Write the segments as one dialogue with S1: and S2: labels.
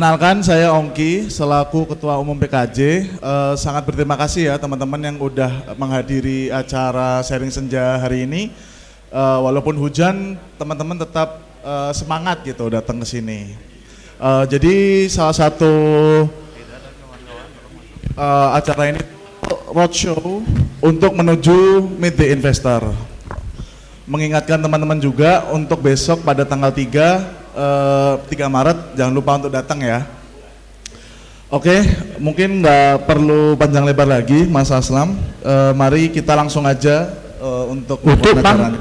S1: Kenalkan, saya Ongki selaku Ketua Umum PKJ. Sangat berterima kasih ya teman-teman yang udah menghadiri acara sharing senja hari ini. Walaupun hujan, teman-teman tetap semangat gitu datang ke sini. Jadi salah satu acara ini roadshow untuk menuju Meet the Investor. Mengingatkan teman-teman juga untuk besok pada tanggal 3 Maret, jangan lupa untuk datang ya. Oke, mungkin nggak perlu panjang lebar lagi Mas Aslam. Mari kita langsung aja untuk acaranya.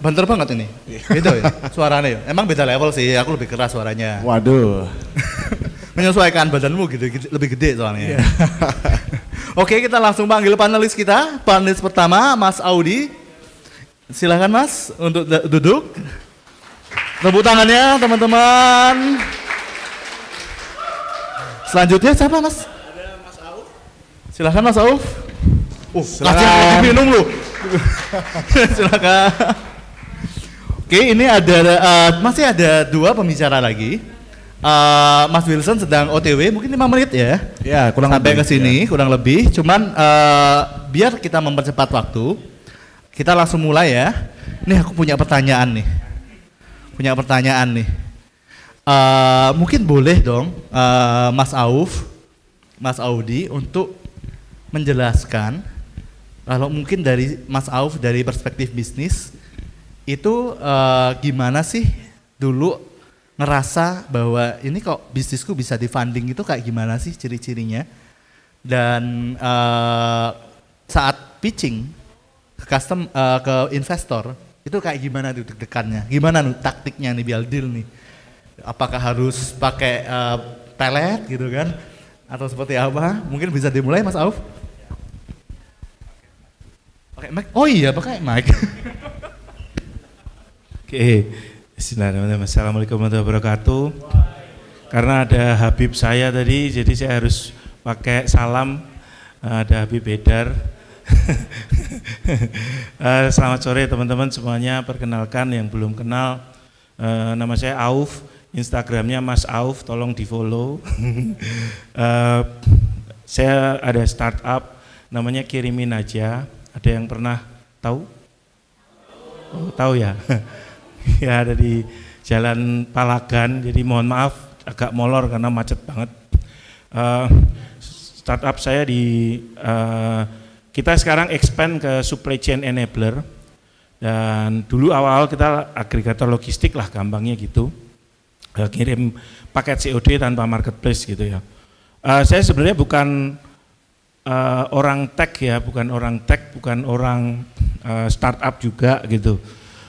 S2: Bentar banget ini, beda ya suaranya ya. Emang beda level sih, aku lebih keras suaranya.
S1: Waduh.
S2: Menyesuaikan badanmu gitu, lebih gede soalnya. Oke, kita langsung panggil panelis kita. Panelis pertama, Mas Audi. Silahkan Mas untuk duduk. Tepuk tangannya teman-teman. Selanjutnya siapa Mas?
S1: Ada Mas Auf.
S2: Silahkan Mas Auf. Kasih minum lu. Silakan. Oke, ini masih ada dua pembicara lagi. Mas Wilson sedang OTW, mungkin 5 menit ya.
S1: Ya, kurang
S2: sampai
S1: lebih,
S2: ke sini,
S1: ya.
S2: Kurang lebih. Cuman biar kita mempercepat waktu, kita langsung mulai ya. Nih aku punya pertanyaan nih. Mungkin boleh dong Mas Auf, Mas Audi untuk menjelaskan kalau mungkin dari Mas Auf dari perspektif bisnis itu gimana sih dulu ngerasa bahwa ini kok bisnisku bisa di-funding itu kayak gimana sih ciri-cirinya, dan saat pitching ke investor itu kayak gimana tuh deg-degannya, gimana nih taktiknya nih biar deal nih, apakah harus pakai pelet gitu kan atau seperti apa? Mungkin bisa dimulai Mas Auf. Pakai mic? Oh iya pakai mic.
S3: Oke, bismillahirrahmanirrahim. Assalamualaikum warahmatullahi wabarakatuh. Karena ada Habib saya tadi, jadi saya harus pakai salam. Ada Habib Bedar. Selamat sore teman-teman semuanya. Perkenalkan yang belum kenal, nama saya Auf, Instagramnya Mas Auf, tolong di follow. Saya ada startup namanya Kirimin Aja. Ada yang pernah tahu? Oh, tahu ya. Ya, ada di Jalan Palagan, jadi mohon maaf agak molor karena macet banget. Startup saya kita sekarang expand ke supply chain enabler, dan dulu awal-awal kita agregator logistik lah gampangnya gitu, kirim paket COD tanpa marketplace gitu ya. Saya sebenarnya bukan orang tech ya, bukan orang startup juga gitu.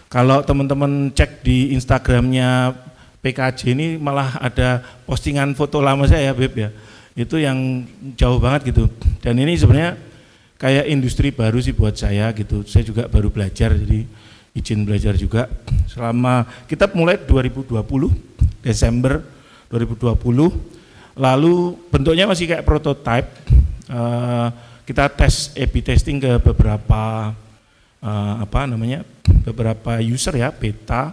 S3: Kalau teman-teman cek di Instagramnya PKJ ini malah ada postingan foto lama saya ya Beb ya, itu yang jauh banget gitu. Dan ini sebenarnya kayak industri baru sih buat saya gitu. Saya juga baru belajar, jadi izin belajar juga. Selama kita mulai 2020 Desember 2020, lalu bentuknya masih kayak prototype. Kita tes A/B testing ke beberapa beberapa user ya, beta.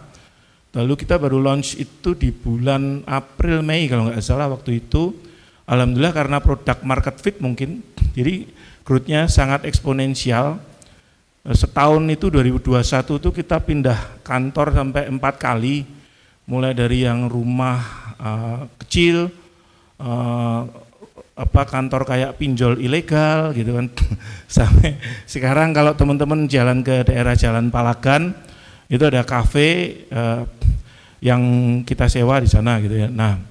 S3: Lalu kita baru launch itu di bulan April Mei kalau nggak salah waktu itu. Alhamdulillah karena produk market fit mungkin, jadi growth-nya sangat eksponensial. Setahun itu 2021 itu kita pindah kantor sampai 4 kali, mulai dari yang rumah kecil, kantor kayak pinjol ilegal gitu kan, sampai sekarang kalau teman-teman jalan ke daerah Jalan Palagan itu ada kafe yang kita sewa di sana gitu ya. Nah,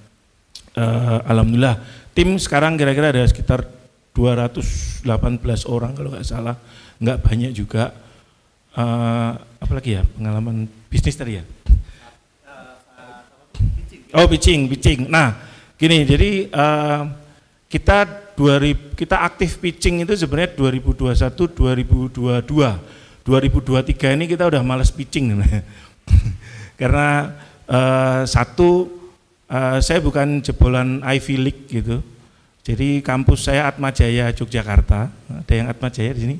S3: alhamdulillah tim sekarang kira-kira ada sekitar 218 orang kalau nggak salah, nggak banyak juga. Apalagi ya pengalaman bisnis tadi ya. Oh pitching. Nah gini, jadi kita aktif pitching itu sebenarnya 2021, 2022, 2023 ini kita udah malas pitching karena saya bukan jebolan Ivy League gitu. Jadi kampus saya Atmajaya Yogyakarta. Ada yang Atmajaya di sini?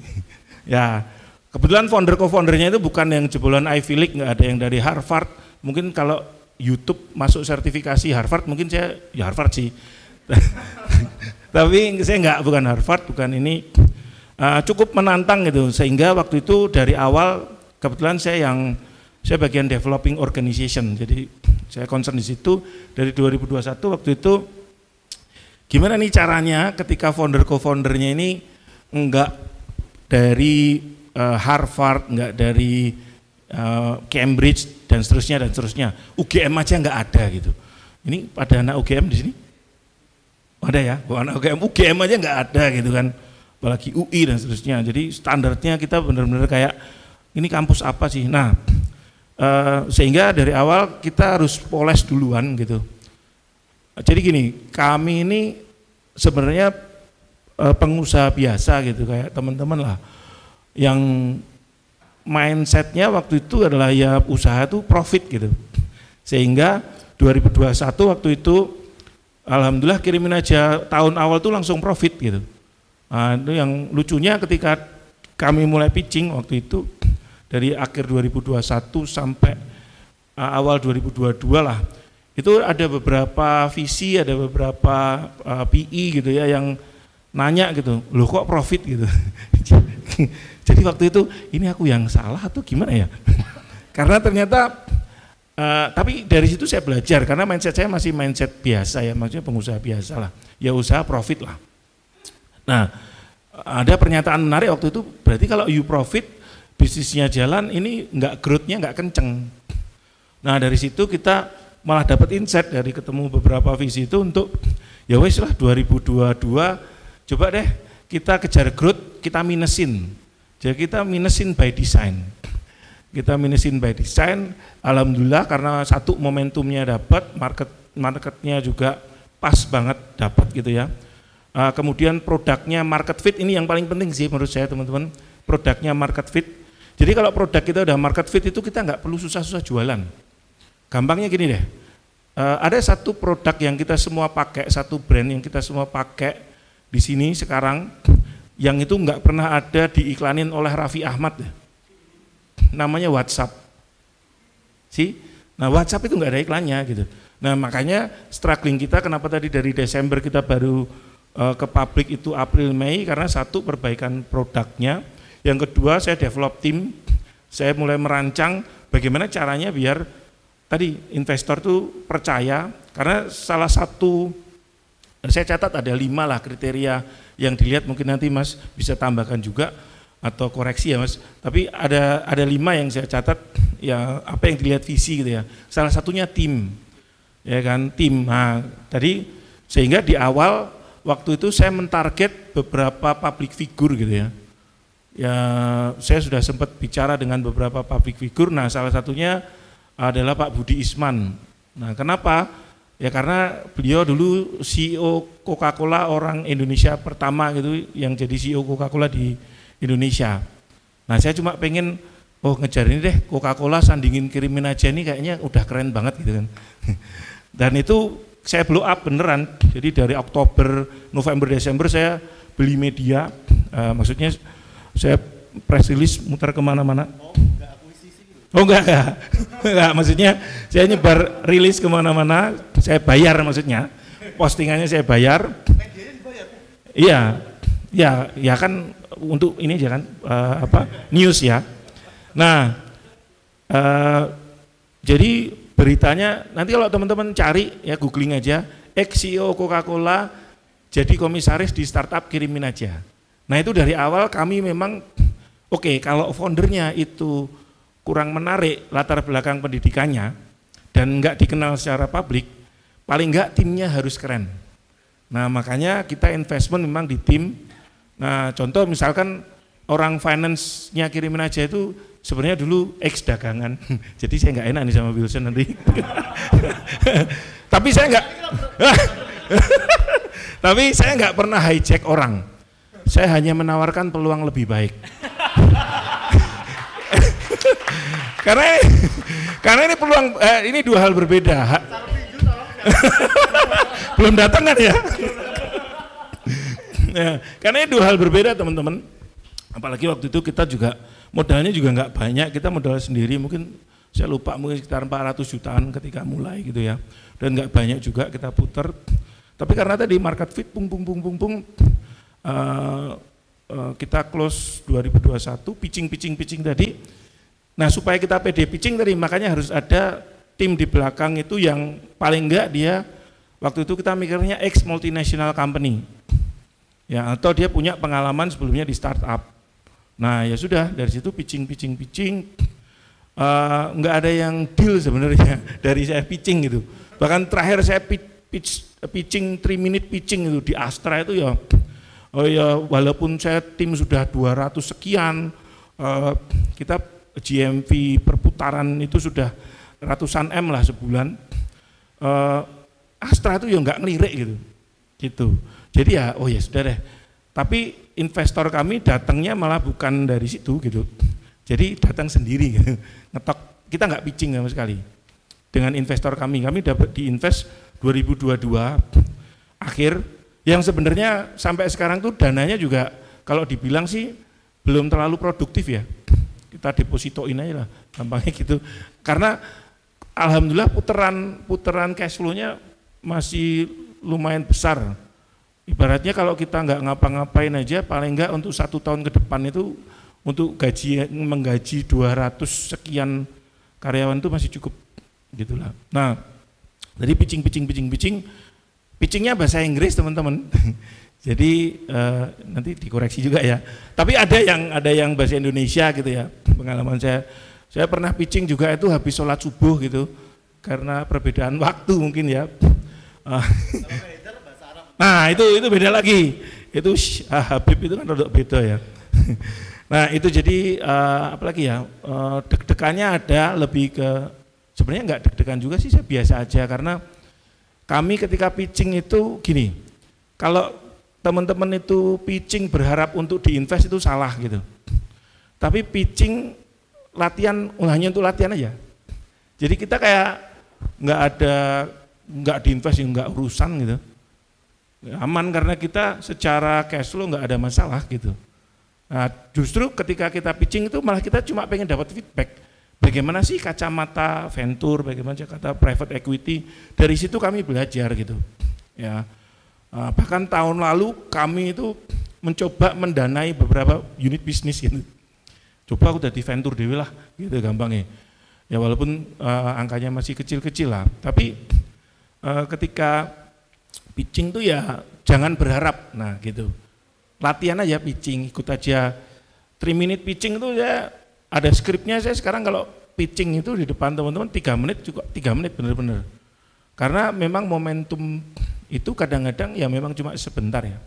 S3: Ya, kebetulan co-foundernya itu bukan yang jebolan Ivy League, nggak ada yang dari Harvard. Mungkin kalau YouTube masuk sertifikasi Harvard, mungkin saya ya Harvard sih. Tapi saya bukan Harvard, bukan ini. Cukup menantang gitu, sehingga waktu itu dari awal kebetulan saya bagian developing organization, jadi saya concern di situ dari 2021 waktu itu. Gimana nih caranya ketika co-foundernya ini enggak dari Harvard, enggak dari Cambridge dan seterusnya, UGM aja enggak ada gitu. Ini ada anak UGM di sini? Ada ya, anak UGM aja enggak ada gitu kan. Apalagi UI dan seterusnya. Jadi standarnya kita benar-benar kayak ini kampus apa sih? Nah, sehingga dari awal kita harus poles duluan gitu. Jadi gini, kami ini sebenarnya pengusaha biasa gitu, kayak teman-teman lah, yang mindsetnya waktu itu adalah ya usaha itu profit gitu. Sehingga 2021 waktu itu, alhamdulillah Kirimin Aja tahun awal tuh langsung profit gitu. Nah, itu yang lucunya ketika kami mulai pitching waktu itu dari akhir 2021 sampai awal 2022 lah, itu ada beberapa visi, ada beberapa PE gitu ya yang nanya gitu, loh kok profit gitu. Jadi waktu itu ini aku yang salah atau gimana ya? Karena ternyata tapi dari situ saya belajar, karena mindset saya masih mindset biasa ya, maksudnya pengusaha biasa lah, ya usaha profit lah. Nah, ada pernyataan menarik waktu itu, berarti kalau you profit, bisnisnya jalan, ini growth-nya nggak kenceng. Nah, dari situ kita malah dapat insight dari ketemu beberapa visi itu untuk, ya wes lah 2022, coba deh kita kejar growth, kita minusin. Jadi kita minusin by design. Kita minusin by design, alhamdulillah karena satu momentumnya dapat, marketnya juga pas banget dapat gitu ya. Kemudian produknya market fit, ini yang paling penting sih menurut saya teman-teman, produknya market fit. Jadi kalau produk kita udah market fit itu kita nggak perlu susah-susah jualan. Gampangnya gini deh, ada satu produk yang kita semua pakai, satu brand yang kita semua pakai di sini sekarang, yang itu nggak pernah ada diiklanin oleh Raffi Ahmad, namanya WhatsApp. Nah WhatsApp itu nggak ada iklannya gitu. Nah makanya struggling kita, kenapa tadi dari Desember kita baru ke publik itu April Mei, karena satu perbaikan produknya, yang kedua saya develop tim, saya mulai merancang bagaimana caranya biar tadi investor tuh percaya, karena salah satu saya catat ada 5 lah kriteria yang dilihat, mungkin nanti Mas bisa tambahkan juga atau koreksi ya Mas, tapi ada 5 yang saya catat ya, apa yang dilihat visi gitu ya, salah satunya tim ya kan, tim. Nah tadi sehingga di awal waktu itu saya mentarget beberapa public figure gitu ya. Ya, saya sudah sempat bicara dengan beberapa public figure. Nah, salah satunya adalah Pak Budi Isman. Nah, kenapa? Ya karena beliau dulu CEO Coca-Cola orang Indonesia pertama gitu, yang jadi CEO Coca-Cola di Indonesia. Nah, saya cuma pengen ngejar ini deh, Coca-Cola sandingin Kirimin Aja ini kayaknya udah keren banget gitu kan. Dan itu saya blow up beneran, jadi dari Oktober, November, Desember saya beli media, maksudnya saya press release muter kemana-mana. Oh enggak, maksudnya saya nyebar rilis kemana-mana, saya bayar maksudnya, postingannya saya bayar. Iya, ya kan untuk ini aja kan, news ya. Nah, jadi beritanya nanti kalau teman-teman cari ya, googling aja, ex-CEO Coca-Cola jadi komisaris di startup Kirimin Aja. Nah itu dari awal kami memang kalau foundernya itu kurang menarik latar belakang pendidikannya dan nggak dikenal secara publik, paling nggak timnya harus keren. Nah makanya kita investment memang di tim. Nah contoh misalkan orang finance-nya Kirimin Aja itu sebenarnya dulu ex dagangan, jadi saya nggak enak nih sama Wilson nanti. Tapi saya nggak pernah hijack orang. Saya hanya menawarkan peluang lebih baik. karena ini peluang, ini dua hal berbeda. Belum datang kan ya? Karena ini dua hal berbeda teman-teman. Apalagi waktu itu kita juga modalnya juga nggak banyak, kita modal sendiri mungkin saya lupa mungkin sekitar 400 jutaan ketika mulai gitu ya. Dan nggak banyak juga kita putar. Tapi karena tadi market fit kita close 2021 pitching tadi. Nah supaya kita pede pitching tadi makanya harus ada tim di belakang itu yang paling enggak dia waktu itu kita mikirnya ex multinational company. Ya atau dia punya pengalaman sebelumnya di startup. Nah ya sudah dari situ pitching. Nggak ada yang deal sebenarnya dari saya pitching gitu. Bahkan terakhir saya pitching 3 minute pitching itu di Astra itu ya, oh ya walaupun saya tim sudah 200 sekian, kita GMV perputaran itu sudah ratusan M lah sebulan, Astra itu ya nggak ngelirik gitu. Jadi ya oh ya sudah deh. Tapi investor kami datangnya malah bukan dari situ gitu. Jadi datang sendiri gitu. Ngetok, kita nggak pitching sama sekali. Dengan investor kami dapat diinvest 2022 akhir yang sebenarnya sampai sekarang tuh dananya juga kalau dibilang sih belum terlalu produktif ya. Kita depositoin aja lah, gampangnya gitu. Karena alhamdulillah putaran cash flow-nya masih lumayan besar. Ibaratnya kalau kita nggak ngapa-ngapain aja paling nggak untuk 1 tahun ke depan itu untuk menggaji 200 sekian karyawan itu masih cukup gitulah. Nah, jadi pitchingnya bahasa Inggris teman-teman. Jadi nanti dikoreksi juga ya. Tapi ada yang bahasa Indonesia gitu ya. Pengalaman saya pernah pitching juga itu habis sholat subuh gitu. Karena perbedaan waktu mungkin ya. Nah itu beda lagi. Itu Habib itu kan rada beda ya. Nah itu jadi apalagi ya deg-degannya ada lebih ke sebenarnya nggak deg-degan juga sih, saya biasa aja karena kami ketika pitching itu gini, kalau teman-teman itu pitching berharap untuk diinvest itu salah gitu. Tapi pitching latihan hanya untuk latihan aja. Jadi kita kayak nggak diinvest yang nggak urusan gitu. Aman karena kita secara cash flow nggak ada masalah gitu. Nah, justru ketika kita pitching itu malah kita cuma pengen dapat feedback. Bagaimana sih kacamata venture, bagaimana kata private equity, dari situ kami belajar gitu. Ya, bahkan tahun lalu kami itu mencoba mendanai beberapa unit bisnis gitu. Coba aku jadi venture dewe lah, gitu gampangnya. Ya walaupun angkanya masih kecil-kecil lah, tapi ketika pitching tuh ya jangan berharap, nah gitu. Latihan aja pitching, ikut aja 3 minute pitching itu ya ada skripnya. Saya sekarang kalau pitching itu di depan teman-teman 3 menit juga 3 menit bener-bener. Karena memang momentum itu kadang-kadang ya memang cuma sebentar ya.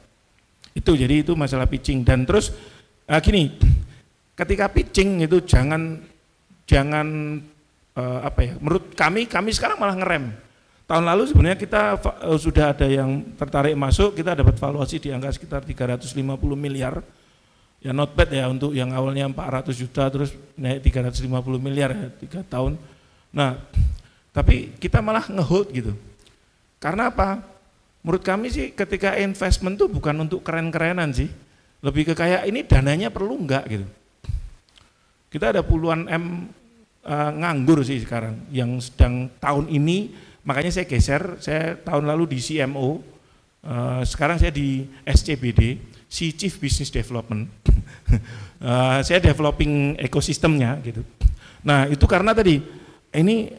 S3: Itu jadi itu masalah pitching dan terus gini, ketika pitching itu jangan apa ya? Menurut kami sekarang malah ngerem. Tahun lalu sebenarnya kita sudah ada yang tertarik masuk, kita dapat valuasi di angka sekitar 350 miliar. Ya not bad ya untuk yang awalnya 400 juta terus naik 350 miliar ya 3 tahun. Nah, tapi kita malah ngehold gitu. Karena apa? Menurut kami sih ketika investment tuh bukan untuk keren-kerenan sih. Lebih ke kayak ini dananya perlu enggak gitu. Kita ada puluhan M nganggur sih sekarang yang sedang tahun ini. Makanya saya geser, saya tahun lalu di CMO, sekarang saya di SCBD, Chief Business Development. Saya developing ekosistemnya gitu. Nah itu karena tadi, ini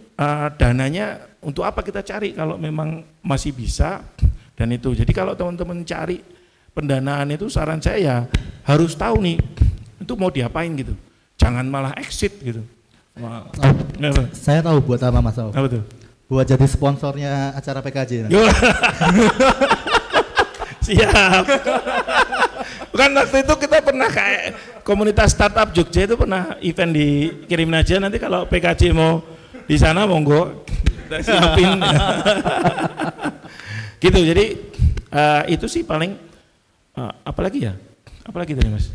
S3: dananya untuk apa kita cari kalau memang masih bisa dan itu. Jadi kalau teman-teman cari pendanaan itu saran saya ya harus tahu nih, itu mau diapain gitu. Jangan malah exit gitu.
S2: Saya tahu buat apa Mas Auf.
S3: Apa tuh?
S2: Buat jadi sponsornya acara PKJ.
S3: Siap. Bukan waktu itu kita pernah kayak komunitas startup Jogja itu pernah event dikirimin aja, nanti kalau PKJ mau di sana monggo kita siapin. Gitu. Jadi itu sih paling apalagi ya? Apalagi tadi Mas?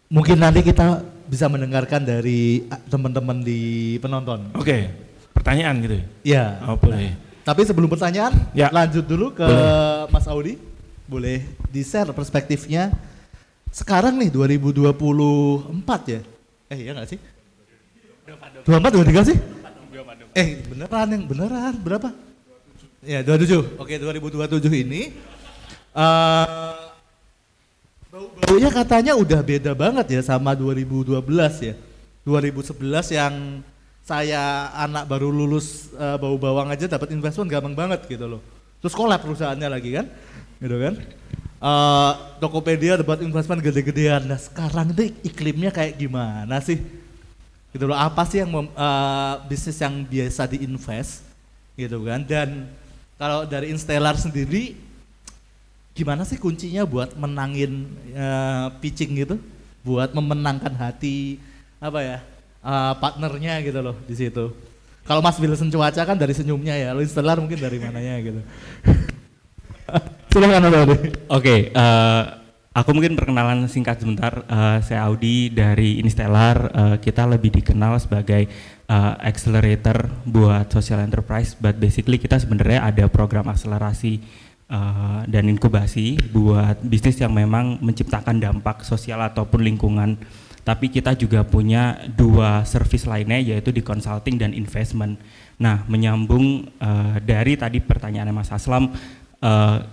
S2: Mungkin nanti kita bisa mendengarkan dari teman-teman di penonton.
S3: Oke. Pertanyaan gitu
S2: ya?
S3: Oh, boleh.
S2: Tapi sebelum pertanyaan,
S3: ya.
S2: Lanjut dulu ke Mas Audi. Boleh di-share perspektifnya sekarang nih 2024 ya? Iya nggak sih? 24 23 sih? Beneran berapa? Ya 27. Oke 2027 ini baunya katanya udah beda banget ya sama 2012 ya. 2011 yang saya anak baru lulus bau bawang aja dapat investment gampang banget gitu loh. Terus collab perusahaannya lagi kan, gitu kan. Tokopedia dapat investment gede-gedean. Nah sekarang itu iklimnya kayak gimana sih? Gitu loh. Apa sih yang bisnis yang biasa diinvest, gitu kan? Dan kalau dari Instellar sendiri, gimana sih kuncinya buat menangin pitching gitu, buat memenangkan hati partnernya gitu loh di situ. Kalau Mas Wilson Cuaca kan dari senyumnya ya, lo Instellar mungkin dari mananya gitu. Silakan Audi.
S4: Oke, aku mungkin perkenalan singkat sebentar. Saya Audi dari Instellar. Kita lebih dikenal sebagai accelerator buat social enterprise, but basically kita sebenarnya ada program akselerasi dan inkubasi buat bisnis yang memang menciptakan dampak sosial ataupun lingkungan. Tapi kita juga punya 2 service lainnya, yaitu di consulting dan investment. Nah, menyambung dari tadi pertanyaannya Mas Aslam,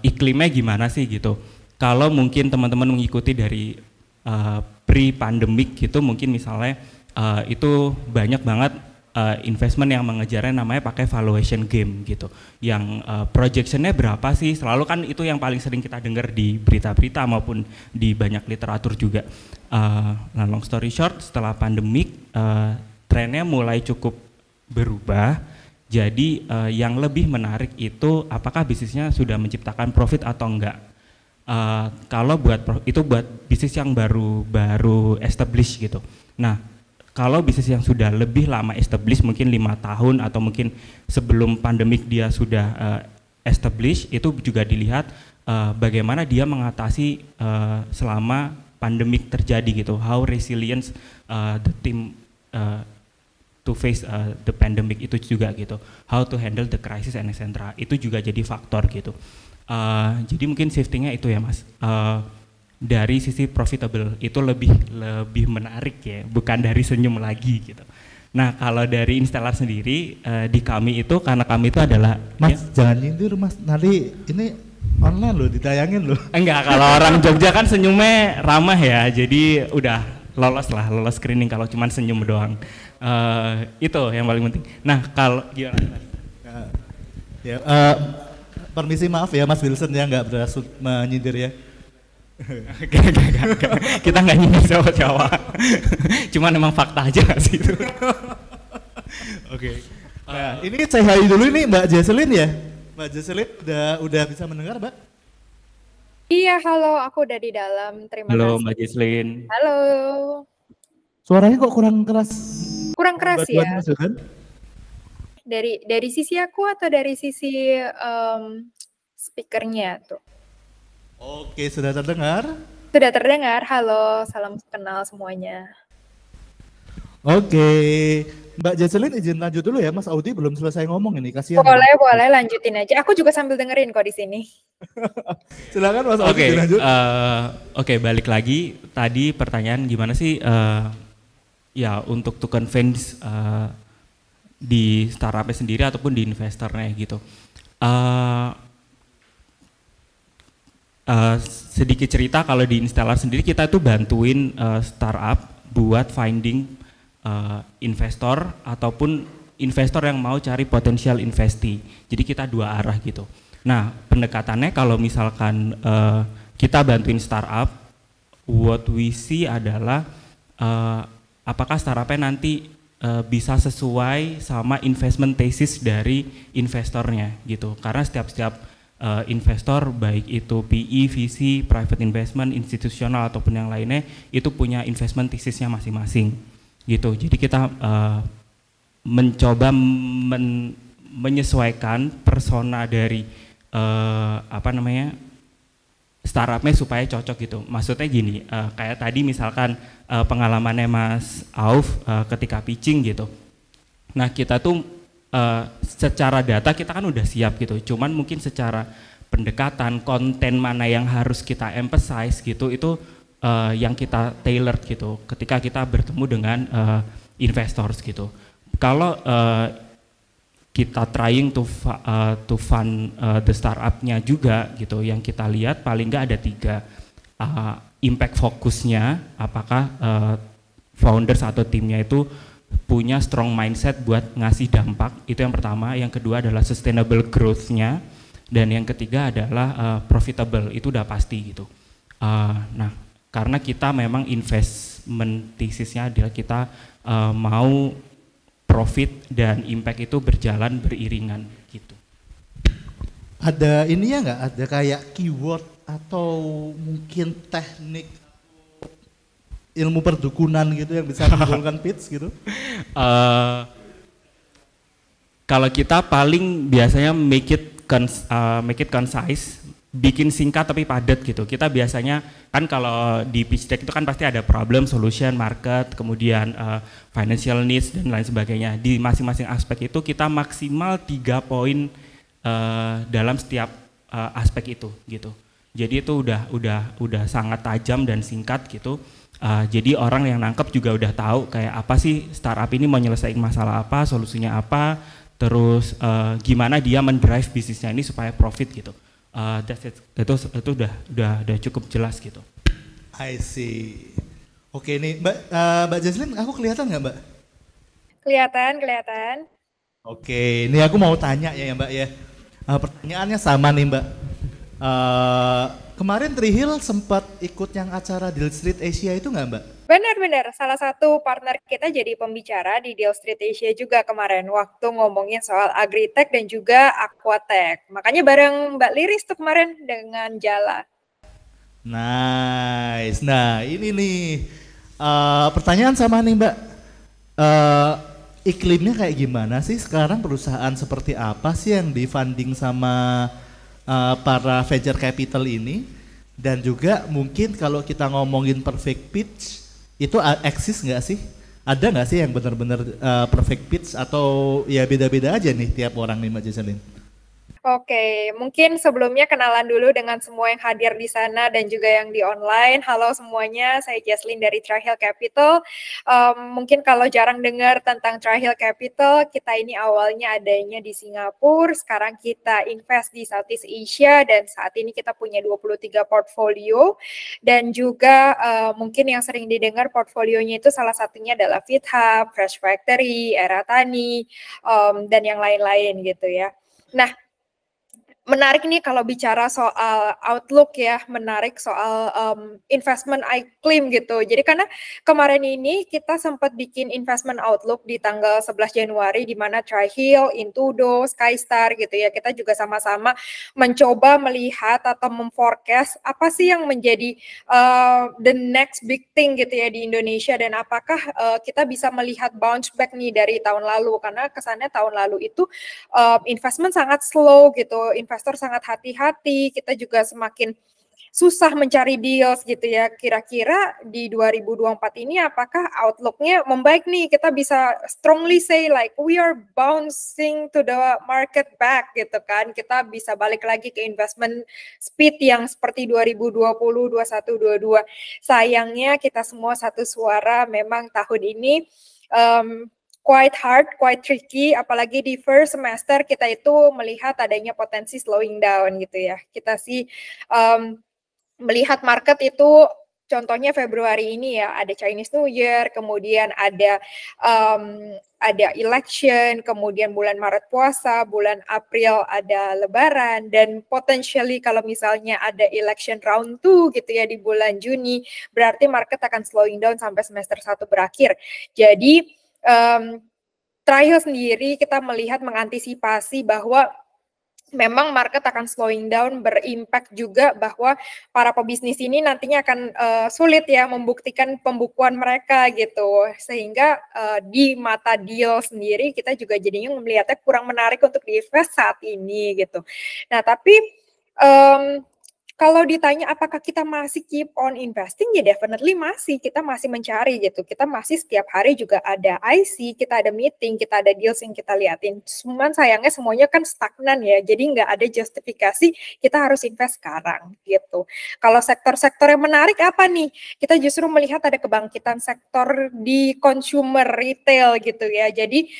S4: iklimnya gimana sih gitu. Kalau mungkin teman-teman mengikuti dari pre-pandemic gitu, mungkin misalnya itu banyak banget investment yang mengejarnya namanya pakai valuation game gitu. Yang projectionnya berapa sih, selalu kan itu yang paling sering kita dengar di berita-berita maupun di banyak literatur juga. Nah long story short, setelah pandemik trennya mulai cukup berubah. Jadi yang lebih menarik itu apakah bisnisnya sudah menciptakan profit atau enggak. Kalau buat bisnis yang baru establish gitu. Nah kalau bisnis yang sudah lebih lama establish, mungkin 5 tahun atau mungkin sebelum pandemik dia sudah establish, itu juga dilihat bagaimana dia mengatasi selama pandemik terjadi gitu, how resilient the team to face the pandemic itu juga gitu, how to handle the crisis and etc. Itu juga jadi faktor gitu. Jadi mungkin shiftingnya itu ya Mas. Dari sisi profitable itu lebih menarik ya, bukan dari senyum lagi gitu. Nah kalau dari Instellar sendiri di kami itu, karena kami itu adalah
S2: Mas jangan nyindir Mas, nanti ini online loh, ditayangin loh.
S4: Enggak, kalau orang Jogja kan senyumnya ramah ya, jadi udah lolos screening kalau cuma senyum doang. Itu yang paling penting. Nah kalau gimana?
S2: Permisi maaf ya Mas Wilson ya, nggak bermaksud menyindir ya.
S4: Kita nggak nyindir Jawa. Cuman emang fakta aja sih itu.
S2: Oke. Nah, ini saya hai dulu ini Mbak Jesselyn ya. Mbak Jesselyn udah bisa mendengar, Mbak?
S5: Iya, halo, aku udah di dalam. Terima kasih.
S4: Halo Mbak Jesselyn.
S5: Halo.
S2: Suaranya kok kurang keras?
S5: Kurang keras ya?
S2: Kan?
S5: Dari sisi aku atau dari sisi speakernya tuh?
S2: Oke, sudah terdengar?
S5: Sudah terdengar. Halo, salam kenal semuanya.
S2: Oke, Mbak Jesselyn izin lanjut dulu ya, Mas Audi belum selesai ngomong ini, kasihan.
S5: Boleh lanjutin aja. Aku juga sambil dengerin kok di sini.
S2: Silakan Mas Audi lanjut.
S4: Oke, balik lagi. Tadi pertanyaan gimana sih ya untuk to convince di startupnya sendiri ataupun di investornya gitu. Sedikit cerita, kalau di Instellar sendiri kita tuh bantuin startup buat finding investor ataupun investor yang mau cari potensial investee. Jadi kita 2 arah gitu. Nah pendekatannya kalau misalkan kita bantuin startup, what we see adalah apakah startupnya nanti bisa sesuai sama investment thesis dari investornya gitu. Karena setiap investor baik itu PE, VC, private investment, institusional ataupun yang lainnya itu punya investment thesisnya masing-masing gitu. Jadi kita mencoba menyesuaikan persona dari startupnya supaya cocok gitu. Maksudnya gini, kayak tadi misalkan pengalamannya Mas Auf ketika pitching gitu. Nah kita tuh secara data kita kan udah siap gitu, cuman mungkin secara pendekatan, konten mana yang harus kita emphasize gitu, itu yang kita tailored gitu ketika kita bertemu dengan investors gitu. Kalau kita trying to fund the startup-nya juga gitu. Yang kita lihat paling nggak ada 3 impact fokusnya, apakah founders atau timnya itu punya strong mindset buat ngasih dampak, itu yang pertama. Yang kedua adalah sustainable growth-nya, dan yang ketiga adalah profitable, itu udah pasti gitu. Nah, karena kita memang investment thesis-nya adalah kita mau profit dan impact itu berjalan beriringan gitu.
S2: Ada ini ya nggak? Ada kayak keyword atau mungkin teknik ilmu perdukunan gitu yang bisa menimbulkan pitch gitu?
S4: Kalau kita paling biasanya make it concise, bikin singkat tapi padat gitu. Kita biasanya kan kalau di pitch deck itu kan pasti ada problem, solution, market, kemudian financial needs dan lain sebagainya. Di masing-masing aspek itu kita maksimal 3 poin dalam setiap aspek itu gitu. Jadi itu udah sangat tajam dan singkat gitu. Jadi orang yang nangkep juga udah tahu kayak apa sih startup ini mau nyelesain masalah apa, solusinya apa, terus gimana dia mendrive bisnisnya ini supaya profit gitu. Itu udah cukup jelas gitu.
S2: I see. Oke nih Mbak Jaslyn, aku kelihatan nggak Mbak?
S5: Kelihatan.
S2: Oke, ini aku mau tanya ya Mbak ya. Pertanyaannya sama nih Mbak. Kemarin Trihil sempat ikut yang acara Deal Street Asia itu nggak Mbak?
S5: Benar. Salah satu partner kita jadi pembicara di Deal Street Asia juga kemarin waktu ngomongin soal agritech dan juga aquatech. Makanya bareng Mbak Liris tuh kemarin dengan Jala.
S2: Nice. Nah ini nih pertanyaan sama nih Mbak. Iklimnya kayak gimana sih sekarang, perusahaan seperti apa sih yang di-funding sama para venture capital ini, dan juga mungkin kalau kita ngomongin perfect pitch itu eksis nggak sih? Ada nggak sih yang benar-benar perfect pitch atau ya beda-beda aja nih tiap orang nih Mbak Jaslyn?
S5: Oke, mungkin sebelumnya kenalan dulu dengan semua yang hadir di sana dan juga yang di online. Halo semuanya, saya Jaslyn dari Tri Hill Capital. Mungkin kalau jarang dengar tentang Tri Hill Capital, kita ini awalnya adanya di Singapura, sekarang kita invest di Southeast Asia, dan saat ini kita punya 23 portfolio. Dan juga mungkin yang sering didengar portfolionya itu salah satunya adalah FeedHub, Fresh Factory, Era Tani, dan yang lain-lain gitu ya. Nah, menarik nih kalau bicara soal outlook ya, menarik soal investment iklim gitu. Jadi karena kemarin ini kita sempat bikin investment outlook di tanggal 11 Januari di mana Tri Hill, Intudo, Skystar gitu ya. Kita juga sama-sama mencoba melihat atau memforecast apa sih yang menjadi the next big thing gitu ya di Indonesia, dan apakah kita bisa melihat bounce back nih dari tahun lalu, karena kesannya tahun lalu itu investment sangat slow gitu. Investor sangat hati-hati, kita juga semakin susah mencari deals gitu ya. Kira-kira di 2024 ini apakah outlook-nya membaik nih? Kita bisa strongly say like we are bouncing to the market back gitu kan. Kita bisa balik lagi ke investment speed yang seperti 2020, 21, 22. Sayangnya kita semua satu suara, memang tahun ini quite hard, quite tricky, apalagi di first semester kita itu melihat adanya potensi slowing down gitu ya. Kita sih melihat market itu contohnya Februari ini ya, ada Chinese New Year, kemudian ada election, kemudian bulan Maret puasa, bulan April ada lebaran, dan potentially kalau misalnya ada election round 2 gitu ya di bulan Juni, berarti market akan slowing down sampai semester 1 berakhir. Jadi Tri Hill sendiri kita melihat mengantisipasi bahwa memang market akan slowing down, berimpact juga bahwa para pebisnis ini nantinya akan sulit ya membuktikan pembukuan mereka gitu, sehingga di mata deal sendiri kita juga jadinya melihatnya kurang menarik untuk diinvest saat ini gitu. Nah tapi kalau ditanya apakah kita masih keep on investing, ya definitely masih, kita masih mencari gitu. Kita masih setiap hari juga ada IC, kita ada meeting, kita ada deals yang kita liatin. Cuman sayangnya semuanya kan stagnan ya, jadi nggak ada justifikasi kita harus invest sekarang gitu. Kalau sektor-sektor yang menarik apa nih? Kita justru melihat ada kebangkitan sektor di consumer retail gitu ya. Jadi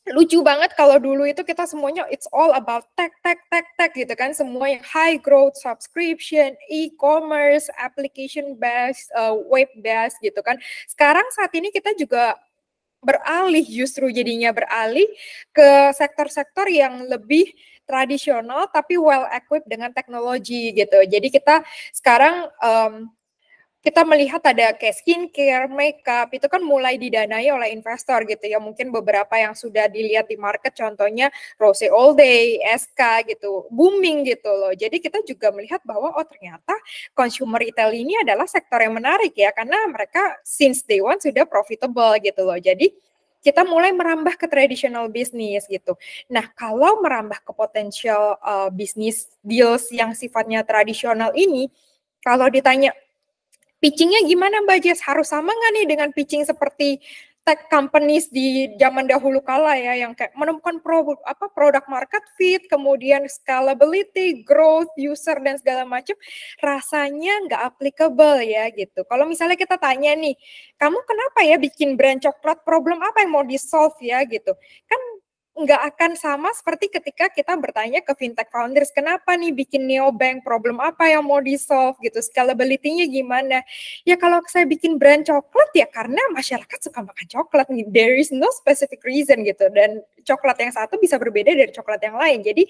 S5: lucu banget kalau dulu itu kita semuanya it's all about tech gitu kan, semua yang high growth, subscription, e-commerce, application based, web based gitu kan. Sekarang saat ini kita juga justru jadinya beralih ke sektor-sektor yang lebih tradisional tapi well equipped dengan teknologi gitu. Jadi kita sekarang kita melihat ada kayak skincare, makeup, itu kan mulai didanai oleh investor gitu ya. Mungkin beberapa yang sudah dilihat di market, contohnya Rose All Day, SK gitu, booming gitu loh. Jadi kita juga melihat bahwa oh ternyata consumer retail ini adalah sektor yang menarik ya, karena mereka since day one sudah profitable gitu loh. Jadi kita mulai merambah ke traditional business gitu. Nah, kalau merambah ke potential business deals yang sifatnya tradisional ini, kalau ditanya pitchingnya gimana Mbak Jess? Harus sama nggak nih dengan pitching seperti tech companies di zaman dahulu kala ya, yang kayak menemukan product market fit, kemudian scalability, growth, user dan segala macam, rasanya nggak applicable ya gitu. Kalau misalnya kita tanya nih, kamu kenapa ya bikin brand coklat, problem apa yang mau di-solve ya gitu, kan nggak akan sama seperti ketika kita bertanya ke fintech founders, kenapa nih bikin neobank, problem apa yang mau di-solve gitu, scalability-nya gimana. Ya kalau saya bikin brand coklat ya karena masyarakat suka makan coklat, there is no specific reason gitu, dan coklat yang satu bisa berbeda dari coklat yang lain. Jadi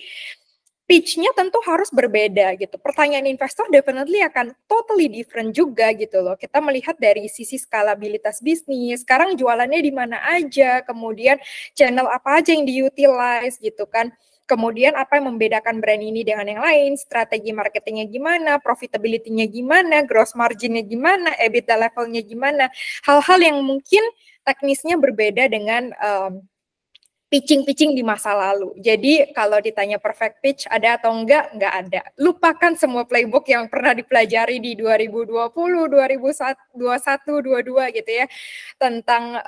S5: pitch-nya tentu harus berbeda gitu. Pertanyaan investor definitely akan totally different juga gitu loh. Kita melihat dari sisi skalabilitas bisnis, sekarang jualannya di mana aja, kemudian channel apa aja yang di-utilize gitu kan. Kemudian apa yang membedakan brand ini dengan yang lain, strategi marketingnya gimana, profitability-nya gimana, gross margin-nya gimana, EBITDA level-nya gimana. Hal-hal yang mungkin teknisnya berbeda dengan pitching-pitching di masa lalu. Jadi kalau ditanya perfect pitch ada atau enggak ada. Lupakan semua playbook yang pernah dipelajari di 2020, 2021, 2022 gitu ya. Tentang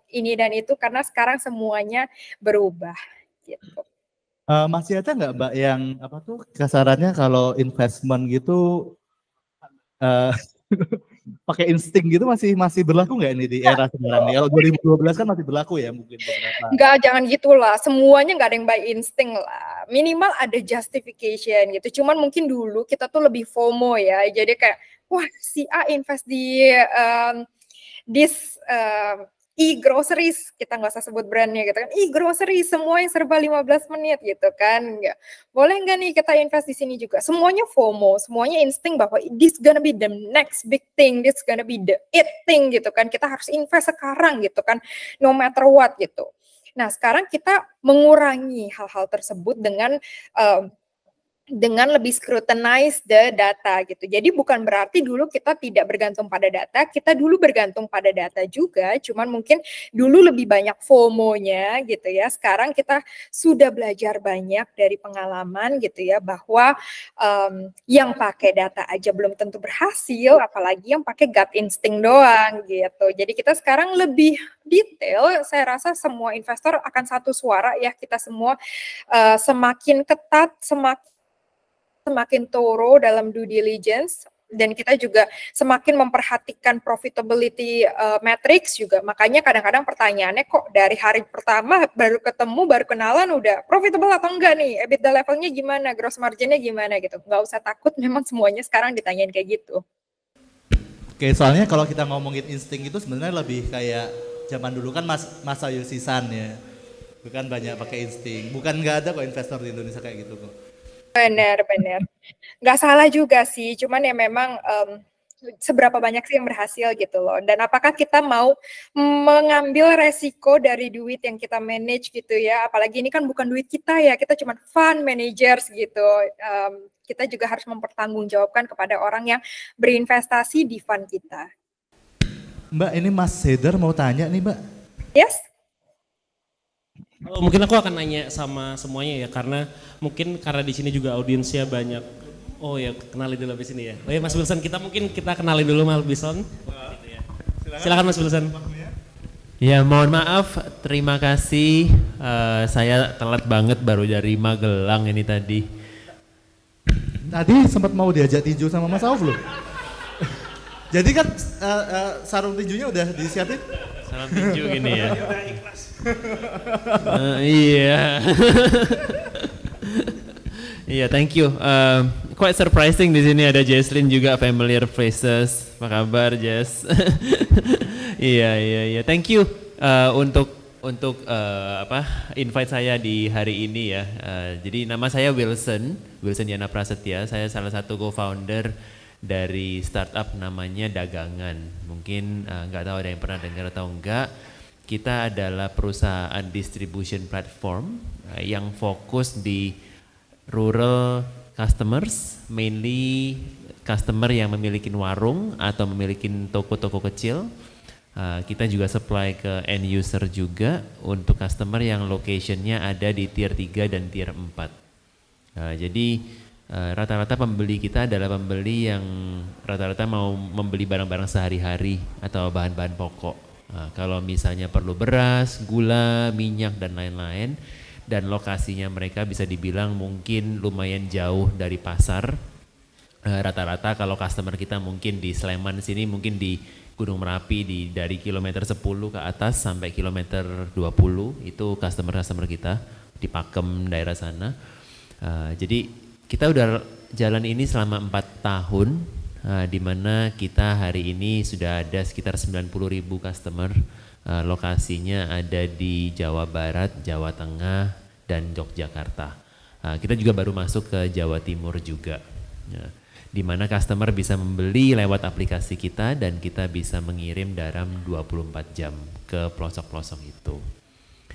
S5: ini dan itu, karena sekarang semuanya berubah gitu.
S2: Masih ada nggak Mbak yang apa tuh kasarannya kalau investment gitu pakai insting gitu masih berlaku nggak ini di era sekarang nih? Kalau 2012 kan masih berlaku ya mungkin beberapa.
S5: Enggak, jangan gitulah. Semuanya nggak ada yang by insting lah. Minimal ada justification gitu. Cuman mungkin dulu kita tuh lebih FOMO ya. Jadi kayak, wah si A invest di e-groceries, kita nggak usah sebut brandnya gitu kan, e-groceries, semua yang serba 15 menit gitu kan, nggak boleh nggak nih kita invest di sini juga, semuanya FOMO, semuanya insting bahwa this gonna be the next big thing, this gonna be the it thing gitu kan, kita harus invest sekarang gitu kan, no matter what gitu. Nah sekarang kita mengurangi hal-hal tersebut dengan lebih scrutinize the data gitu. Jadi bukan berarti dulu kita tidak bergantung pada data, kita dulu bergantung pada data juga, cuman mungkin dulu lebih banyak FOMO-nya gitu ya. Sekarang kita sudah belajar banyak dari pengalaman gitu ya, bahwa yang pakai data aja belum tentu berhasil, apalagi yang pakai gut instinct doang gitu. Jadi kita sekarang lebih detail, saya rasa semua investor akan satu suara ya, kita semua semakin ketat, semakin thorough dalam due diligence, dan kita juga semakin memperhatikan profitability metrics juga. Makanya kadang-kadang pertanyaannya kok dari hari pertama baru ketemu, baru kenalan udah profitable atau enggak nih, EBITDA levelnya gimana, gross marginnya gimana gitu. Nggak usah takut, memang semuanya sekarang ditanyain kayak gitu.
S2: Oke, soalnya kalau kita ngomongin insting itu sebenarnya lebih kayak zaman dulu kan masa Yosisan ya, bukan banyak pakai insting. Bukan nggak ada kok investor di Indonesia kayak gitu kok.
S5: Benar. Nggak salah juga sih, cuman ya memang seberapa banyak sih yang berhasil gitu loh. Dan apakah kita mau mengambil resiko dari duit yang kita manage gitu ya. Apalagi ini kan bukan duit kita ya, kita cuma fund managers gitu. Kita juga harus mempertanggungjawabkan kepada orang yang berinvestasi di fund kita.
S2: Mbak, ini Mas Heder mau tanya nih Mbak.
S5: Yes?
S6: Oh, mungkin aku akan nanya sama semuanya ya, karena di sini juga audiensnya banyak. Oh ya, kenalin dulu habis ini ya. Oh ya Mas Wilson, kita kenalin dulu Mas Wilson. Silakan Mas Wilson.
S7: Ya mohon maaf, terima kasih. Saya telat banget baru dari Magelang ini tadi.
S2: Tadi sempat mau diajak tinju sama Mas Auf loh. Jadi kan sarung tinjunya udah disiapin?
S7: Salam tinju gini ya. Iya. Iya, thank you. Quite surprising di sini ada Jesslyn juga, familiar faces. Apa kabar, Jess? Iya. Thank you untuk invite saya di hari ini ya. Jadi nama saya Wilson Yana Prasetya. Saya salah satu co-founder dari startup namanya Dagangan. Mungkin nggak tahu ada yang pernah dengar atau enggak. Kita adalah perusahaan distribution platform yang fokus di rural customers, mainly customer yang memiliki warung atau memiliki toko-toko kecil. Kita juga supply ke end user juga untuk customer yang locationnya ada di tier 3 dan tier 4. Jadi rata-rata pembeli kita adalah pembeli yang rata-rata mau membeli barang-barang sehari-hari atau bahan-bahan pokok. Kalau misalnya perlu beras, gula, minyak dan lain-lain, dan lokasinya mereka bisa dibilang mungkin lumayan jauh dari pasar. Rata-rata kalau customer kita mungkin di Sleman sini, mungkin di Gunung Merapi dari kilometer 10 ke atas sampai kilometer 20 itu customer kita di Pakem daerah sana. Jadi kita udah jalan ini selama 4 tahun, di mana kita hari ini sudah ada sekitar 90.000 customer. Lokasinya ada di Jawa Barat, Jawa Tengah, dan Yogyakarta. Kita juga baru masuk ke Jawa Timur juga. Di mana customer bisa membeli lewat aplikasi kita dan kita bisa mengirim dalam 24 jam ke pelosok-pelosok itu.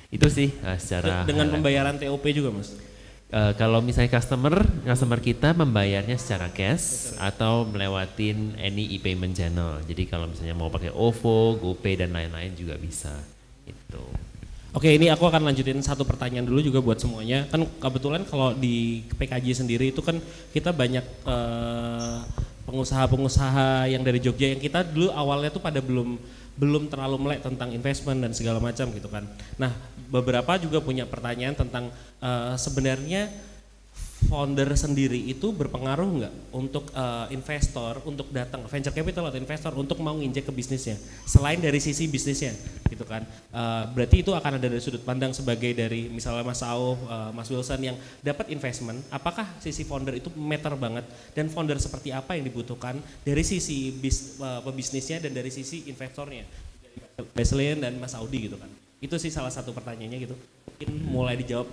S7: Itu sih secara
S6: dengan pembayaran TOP juga, Mas?
S7: Kalau misalnya customer kita membayarnya secara cash atau melewatin any e-payment channel. Jadi kalau misalnya mau pakai OVO, GoPay dan lain-lain juga bisa. Itu.
S6: Oke, ini aku akan lanjutin satu pertanyaan dulu juga buat semuanya. Kan kebetulan kalau di PKJ sendiri itu kan kita banyak pengusaha-pengusaha yang dari Jogja yang kita dulu awalnya tuh pada belum terlalu melek tentang investment dan segala macam gitu kan. Nah, beberapa juga punya pertanyaan tentang sebenarnya founder sendiri itu berpengaruh nggak untuk investor untuk datang venture capital atau investor untuk mau nginjek ke bisnisnya selain dari sisi bisnisnya gitu kan. Berarti itu akan ada dari sudut pandang sebagai dari misalnya Mas Auf, Mas Wilson yang dapat investment, apakah sisi founder itu matter banget dan founder seperti apa yang dibutuhkan dari sisi pebisnisnya dan dari sisi investornya, Jesslyn dan Mas Audi gitu kan. Itu sih salah satu pertanyaannya gitu. Mungkin mulai dijawab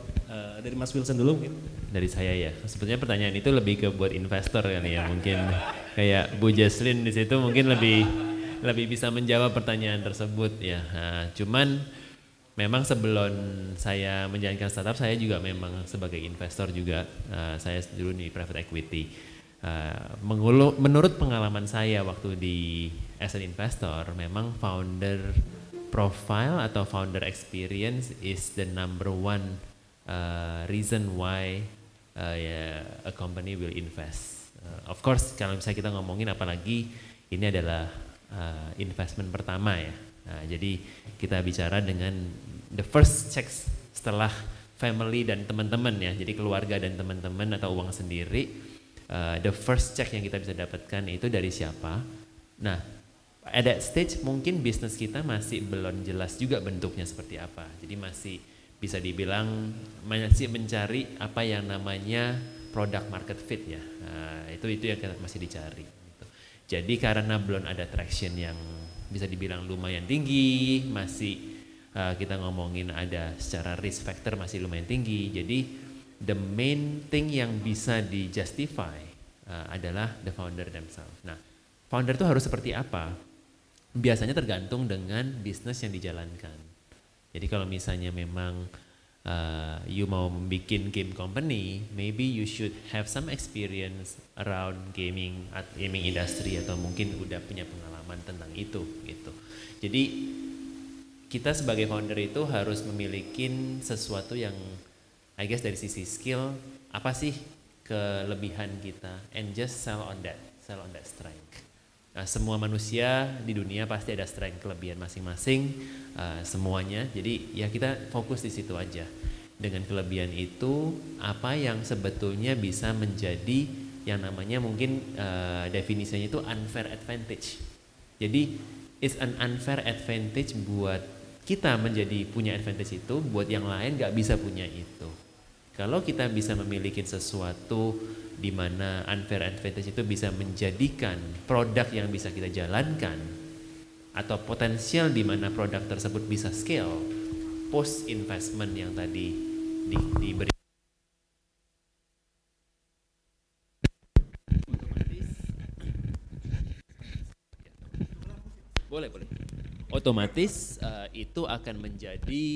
S6: dari Mas Wilson dulu mungkin.
S7: Dari saya ya, sebetulnya pertanyaan itu lebih ke buat investor kan ya, mungkin kayak Bu Jesslyn di situ mungkin lebih bisa menjawab pertanyaan tersebut ya. Cuman memang sebelum saya menjalankan startup saya juga memang sebagai investor juga, saya dulu di private equity. Menurut pengalaman saya waktu di as an investor, memang founder profile atau founder experience is the number one reason why a company will invest. Of course kalau misalnya kita ngomongin apalagi ini adalah investment pertama ya. Jadi kita bicara dengan the first checks setelah family dan teman-teman ya. Jadi keluarga dan teman-teman atau uang sendiri. The first check yang kita bisa dapatkan itu dari siapa. Nah, at that stage mungkin bisnis kita masih belum jelas juga bentuknya seperti apa. Jadi masih bisa dibilang masih mencari apa yang namanya product market fit ya. Itu yang kita masih dicari. Gitu. Jadi karena belum ada traction yang bisa dibilang lumayan tinggi, masih kita ngomongin ada secara risk factor masih lumayan tinggi. Jadi the main thing yang bisa di justify adalah the founder themselves. Nah, founder itu harus seperti apa? Biasanya tergantung dengan bisnis yang dijalankan. Jadi kalau misalnya memang you mau membuat game company, maybe you should have some experience around gaming industry atau mungkin udah punya pengalaman tentang itu gitu. Jadi kita sebagai founder itu harus memiliki sesuatu yang I guess dari sisi skill, apa sih kelebihan kita and just sell on that strength. Nah, semua manusia di dunia pasti ada strength kelebihan masing-masing semuanya. Jadi ya kita fokus di situ aja. Dengan kelebihan itu apa yang sebetulnya bisa menjadi yang namanya mungkin definisinya itu unfair advantage. Jadi it's an unfair advantage buat kita menjadi punya advantage itu, buat yang lain nggak bisa punya itu. Kalau kita bisa memiliki sesuatu di mana unfair advantage itu bisa menjadikan produk yang bisa kita jalankan, atau potensial di mana produk tersebut bisa scale post investment yang tadi diberi. Boleh. Otomatis itu akan menjadi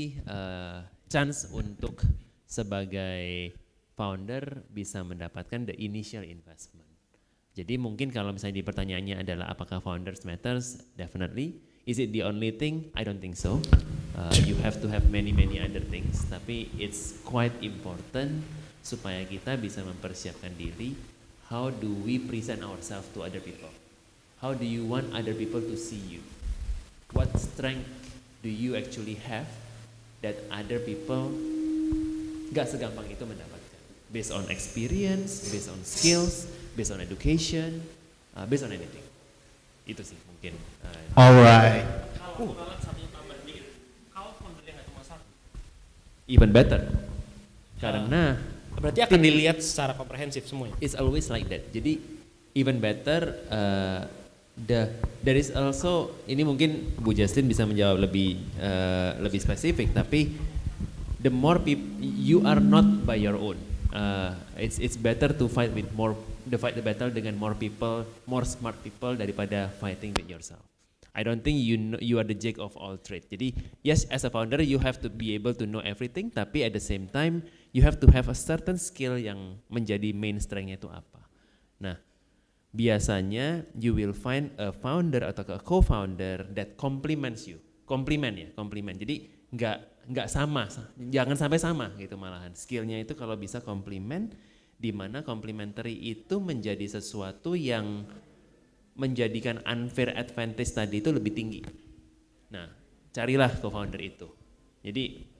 S7: chance untuk sebagai founder bisa mendapatkan the initial investment. Jadi mungkin kalau misalnya di pertanyaannya adalah apakah founders matters, definitely. Is it the only thing? I don't think so. You have to have many other things. Tapi it's quite important supaya kita bisa mempersiapkan diri. How do we present ourselves to other people? How do you want other people to see you? What strength do you actually have that other people gak segampang itu mendapatkan? Based on experience, based on skills, based on education, based on anything. Itu sih mungkin.
S2: Alright.
S7: Even better. Karena
S6: berarti akan dilihat secara komprehensif semuanya.
S7: it's always like that. Jadi even better. There is also, ini mungkin Bu Justin bisa menjawab lebih spesifik, tapi the more people you are not by your own. It's better to fight with the battle dengan more people, more smart people daripada fighting with yourself. I don't think you are the jack of all trades. Jadi yes, as a founder you have to be able to know everything, tapi at the same time you have to have a certain skill yang menjadi main strength-nya itu apa. Nah, biasanya you will find a founder atau a co-founder that complements you. Komplement. Jadi nggak sama, jangan sampai sama gitu malahan. Skillnya itu kalau bisa komplement, di mana complementary itu menjadi sesuatu yang menjadikan unfair advantage tadi itu lebih tinggi. Nah, carilah co-founder itu. Jadi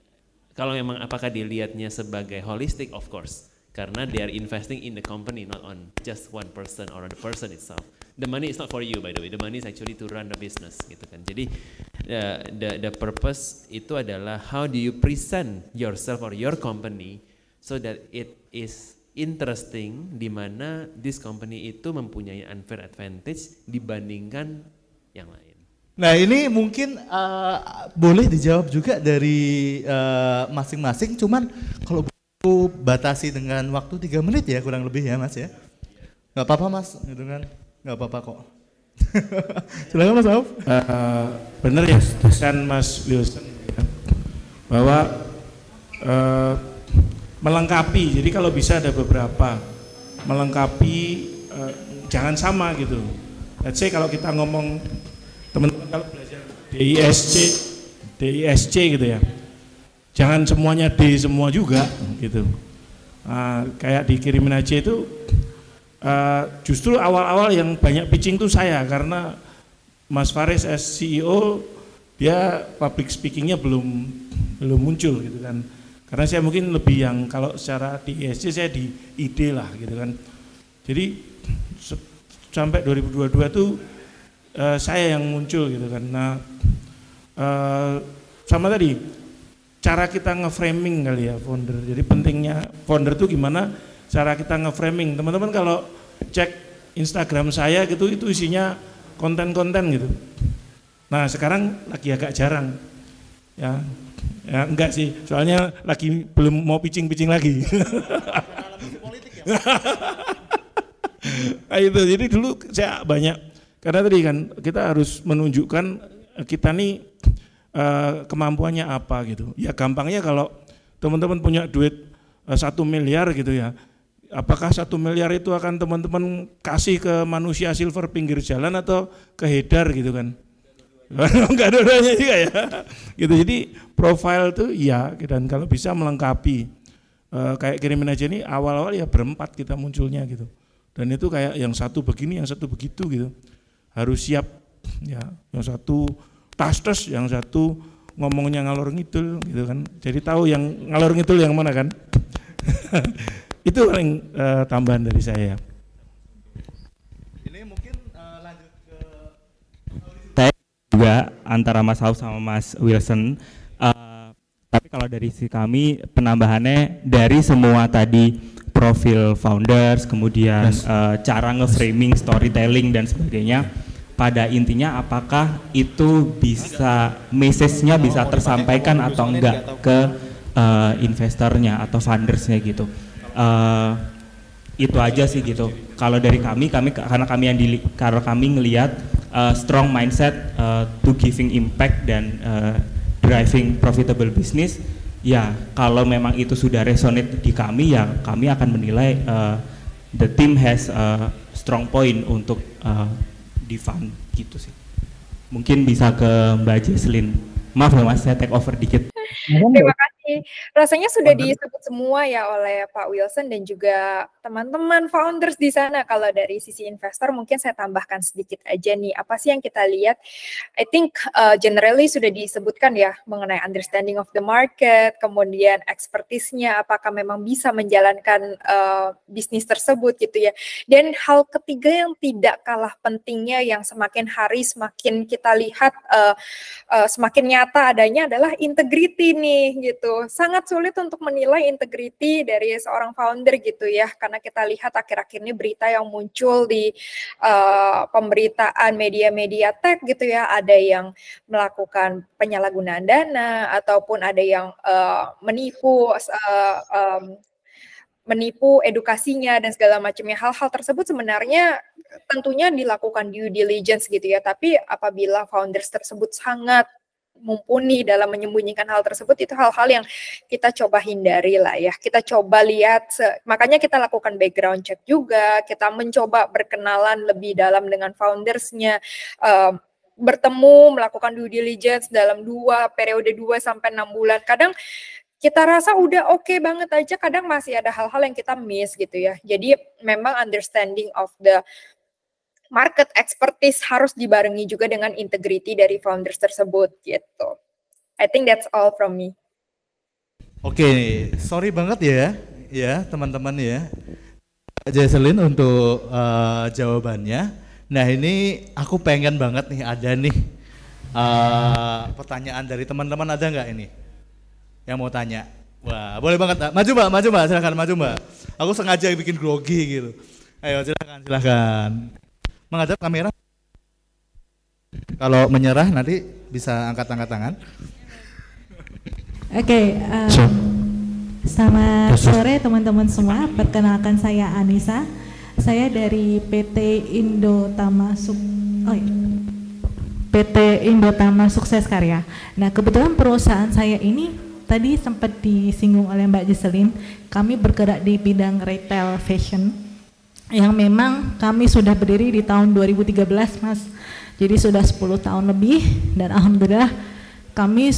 S7: kalau memang apakah dilihatnya sebagai holistic, of course. Karena they are investing in the company, not on just one person or on the person itself. The money is not for you, by the way. The money is actually to run the business, gitu kan. Jadi the purpose itu adalah how do you present yourself or your company so that it is interesting, di mana this company itu mempunyai unfair advantage dibandingkan yang lain.
S2: Nah ini mungkin boleh dijawab juga dari masing-masing. Cuman kalau batasi dengan waktu 3 menit ya kurang lebih ya Mas ya. Gak apa-apa Mas, gitu kan? Gak apa-apa kok. Silakan Mas Auf.
S3: Benar ya, kan Mas Wilson bahwa melengkapi. Jadi kalau bisa ada beberapa melengkapi, jangan sama gitu. Let's say kalau kita ngomong teman-teman kalau belajar DISC gitu ya. Jangan semuanya D semua juga gitu. Kayak di Kirimin aja itu justru awal-awal yang banyak pitching tuh saya, karena Mas Faris as CEO dia public speakingnya belum muncul gitu kan. Karena saya mungkin lebih yang kalau secara di ESG saya di ide lah gitu kan. Jadi sampai 2022 tuh saya yang muncul gitu kan. Nah sama tadi cara kita nge-framing kali ya founder. Jadi pentingnya founder tuh gimana cara kita nge-framing. Teman-teman kalau cek Instagram saya gitu itu isinya konten-konten gitu. Nah sekarang lagi agak jarang ya enggak sih, soalnya lagi belum mau pitching lagi. Nah, itu jadi dulu saya banyak, karena tadi kan kita harus menunjukkan kita nih kemampuannya apa gitu. Ya gampangnya kalau teman-teman punya duit 1 miliar gitu ya, apakah 1 miliar itu akan teman-teman kasih ke manusia silver pinggir jalan atau ke Hedar gitu kan? Enggak dua-duanya juga ya. Gitu. Jadi profile tuh ya, dan kalau bisa melengkapi. Kayak Kirimin aja nih awal-awal ya berempat kita munculnya gitu. Dan itu kayak yang satu begini, yang satu begitu gitu. Harus siap ya. Yang satu tas, yang satu ngomongnya ngalor ngidul gitu kan. Jadi tahu yang ngalor ngidul yang mana kan. Itu paling tambahan dari saya.
S2: Ini mungkin lanjut ke
S4: saya juga juga antara Mas Auf sama Mas Wilson. Tapi kalau dari sisi kami penambahannya dari semua tadi profil founders, kemudian cara nge-framing, storytelling dan sebagainya, pada intinya apakah itu bisa message-nya bisa tersampaikan atau enggak ke investornya atau fundersnya gitu. Itu aja sih gitu. Kalau dari kami karena kami ngelihat strong mindset to giving impact dan driving profitable business, ya kalau memang itu sudah resonate di kami, ya kami akan menilai the team has a strong point untuk di fund gitu sih. Mungkin bisa ke Mbak Jesslyn. Maaf ya Mas, saya take over dikit.
S5: Terima kasih. Rasanya sudah disebut semua ya oleh Pak Wilson dan juga teman-teman founders di sana. Kalau dari sisi investor mungkin saya tambahkan sedikit aja nih. Apa sih yang kita lihat? I think generally sudah disebutkan ya mengenai understanding of the market, kemudian expertise-nya, apakah memang bisa menjalankan bisnis tersebut gitu ya. Dan hal ketiga yang tidak kalah pentingnya yang semakin hari semakin kita lihat semakin nyata adanya adalah integrity nih gitu. Sangat sulit untuk menilai integrity dari seorang founder gitu ya, karena kita lihat akhir-akhir ini berita yang muncul di pemberitaan media-media tech gitu ya, ada yang melakukan penyalahgunaan dana ataupun ada yang menipu edukasinya dan segala macamnya. Hal-hal tersebut sebenarnya tentunya dilakukan due diligence gitu ya, tapi apabila founders tersebut sangat mumpuni dalam menyembunyikan hal tersebut, itu hal-hal yang kita coba hindari lah ya. Kita coba lihat, makanya kita lakukan background check juga, kita mencoba berkenalan lebih dalam dengan foundersnya, bertemu, melakukan due diligence dalam periode 2 sampai 6 bulan. Kadang kita rasa udah oke banget aja, kadang masih ada hal-hal yang kita miss gitu ya. Jadi memang understanding of the market expertise harus dibarengi juga dengan integrity dari founders tersebut gitu. I think that's all from me.
S2: Oke, sorry banget ya teman-teman ya, Jesslyn untuk jawabannya. Nah ini aku pengen banget nih ada nih pertanyaan dari teman-teman, ada nggak ini yang mau tanya? Wah boleh banget, maju mbak, silakan maju mbak. Aku sengaja bikin grogi gitu. Ayo silakan. Menghadap kamera. Kalau menyerah nanti bisa angkat tangan.
S8: Oke, selamat sore teman-teman semua. Perkenalkan saya Anissa. Saya dari PT Indotama Sukses Karya. Nah, kebetulan perusahaan saya ini tadi sempat disinggung oleh Mbak Jesslyn. Kami bergerak di bidang retail fashion, yang memang kami sudah berdiri di tahun 2013 Mas, jadi sudah 10 tahun lebih, dan alhamdulillah kami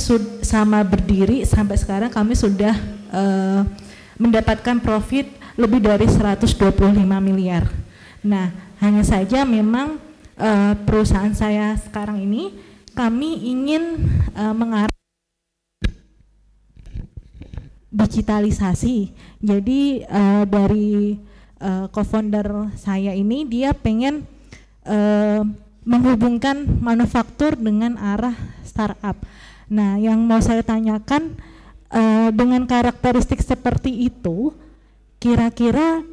S8: sama berdiri sampai sekarang kami sudah mendapatkan profit lebih dari 125 miliar. Nah hanya saja memang perusahaan saya sekarang ini kami ingin mengarah digitalisasi, jadi dari co-founder saya ini dia pengen menghubungkan manufaktur dengan arah startup. Nah, yang mau saya tanyakan, dengan karakteristik seperti itu, kira-kira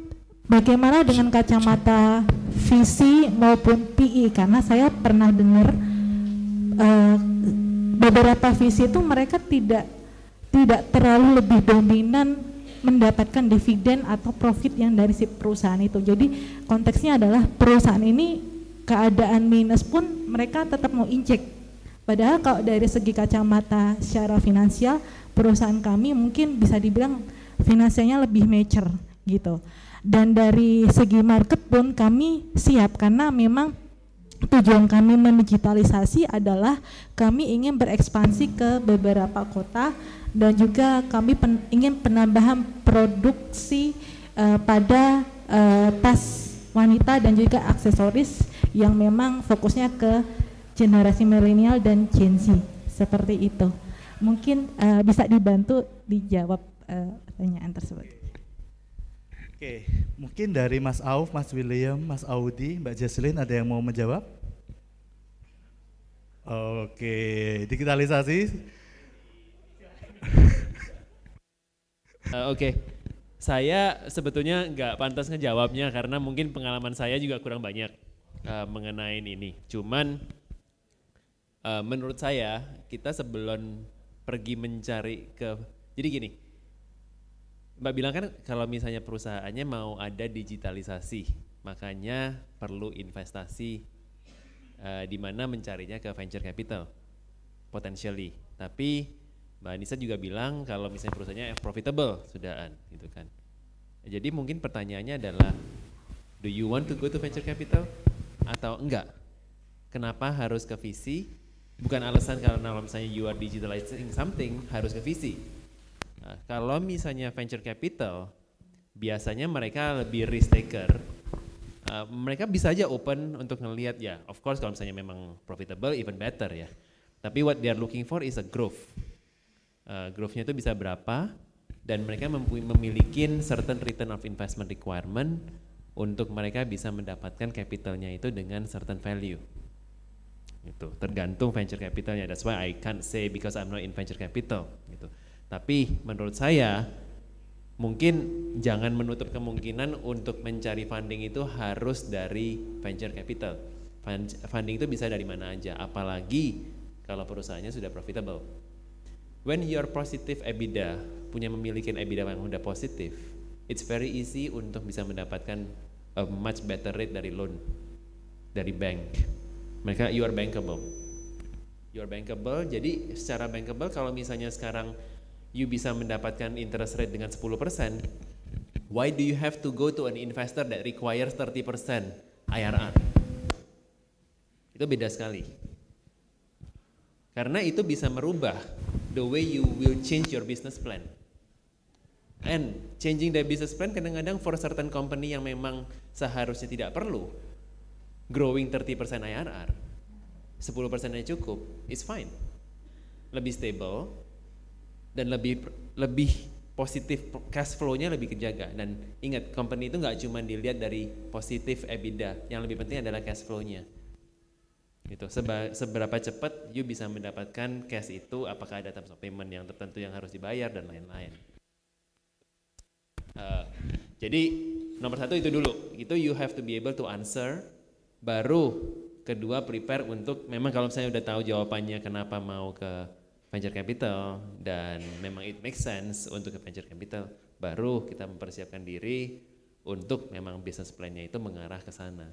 S8: bagaimana dengan kacamata VC maupun PE? Karena saya pernah dengar beberapa VC itu mereka tidak terlalu lebih dominan mendapatkan dividen atau profit yang dari si perusahaan itu. Jadi konteksnya adalah perusahaan ini keadaan minus pun mereka tetap mau injek. Padahal kalau dari segi kacamata secara finansial, perusahaan kami mungkin bisa dibilang finansialnya lebih mature gitu. Dan dari segi market pun kami siap, karena memang tujuan kami mendigitalisasi adalah kami ingin berekspansi ke beberapa kota, dan juga kami ingin penambahan produksi pada tas wanita dan juga aksesoris yang memang fokusnya ke generasi milenial dan Gen Z, seperti itu. Mungkin bisa dibantu dijawab pertanyaan tersebut.
S2: Oke, mungkin dari Mas Auf, Mas William, Mas Audi, Mbak Jesslyn ada yang mau menjawab? Oke, digitalisasi.
S7: Oke, saya sebetulnya nggak pantas ngejawabnya karena mungkin pengalaman saya juga kurang banyak mengenai ini. Cuman menurut saya kita sebelum pergi mencari jadi gini, Mbak bilang kan kalau misalnya perusahaannya mau ada digitalisasi, makanya perlu investasi di mana mencarinya ke venture capital potentially. Tapi Mbak Anissa juga bilang kalau misalnya perusahaannya profitable sudahan gitu kan. Jadi mungkin pertanyaannya adalah do you want to go to venture capital atau enggak? Kenapa harus ke VC? Bukan alasan karena kalau misalnya you are digitalizing something harus ke VC. Nah, kalau misalnya venture capital biasanya mereka lebih risk taker. Mereka bisa aja open untuk ngelihat ya, of course kalau misalnya memang profitable even better ya. Tapi what they are looking for is a growth. Growth-nya itu bisa berapa dan mereka memiliki certain return of investment requirement untuk mereka bisa mendapatkan capitalnya itu dengan certain value. Itu tergantung venture capitalnya. That's why I can't say because I'm not in venture capital gitu. Tapi menurut saya mungkin jangan menutup kemungkinan untuk mencari funding itu harus dari venture capital. Funding itu bisa dari mana aja, apalagi kalau perusahaannya sudah profitable. When you are positive EBITDA, memiliki EBITDA yang sudah positif, it's very easy untuk bisa mendapatkan a much better rate dari loan, dari bank. Mereka you are bankable. You are bankable, jadi secara bankable kalau misalnya sekarang you bisa mendapatkan interest rate dengan 10%, why do you have to go to an investor that requires 30% IRR? Itu beda sekali. Karena itu bisa merubah the way you will change your business plan. And changing the business plan kadang-kadang for certain company yang memang seharusnya tidak perlu growing 30% IRR, 10%-nya cukup, it's fine. Lebih stable, dan lebih positif, cash flow-nya lebih kejaga. Dan ingat, company itu nggak cuma dilihat dari positif EBITDA, yang lebih penting adalah cash flow-nya. Gitu. Seberapa cepat you bisa mendapatkan cash itu, apakah ada terms of payment yang tertentu yang harus dibayar dan lain-lain. Jadi nomor satu itu dulu, itu you have to be able to answer. Baru kedua prepare untuk memang kalau misalnya udah tahu jawabannya kenapa mau ke venture capital dan memang it makes sense untuk ke venture capital, baru kita mempersiapkan diri untuk memang business plan-nya itu mengarah ke sana.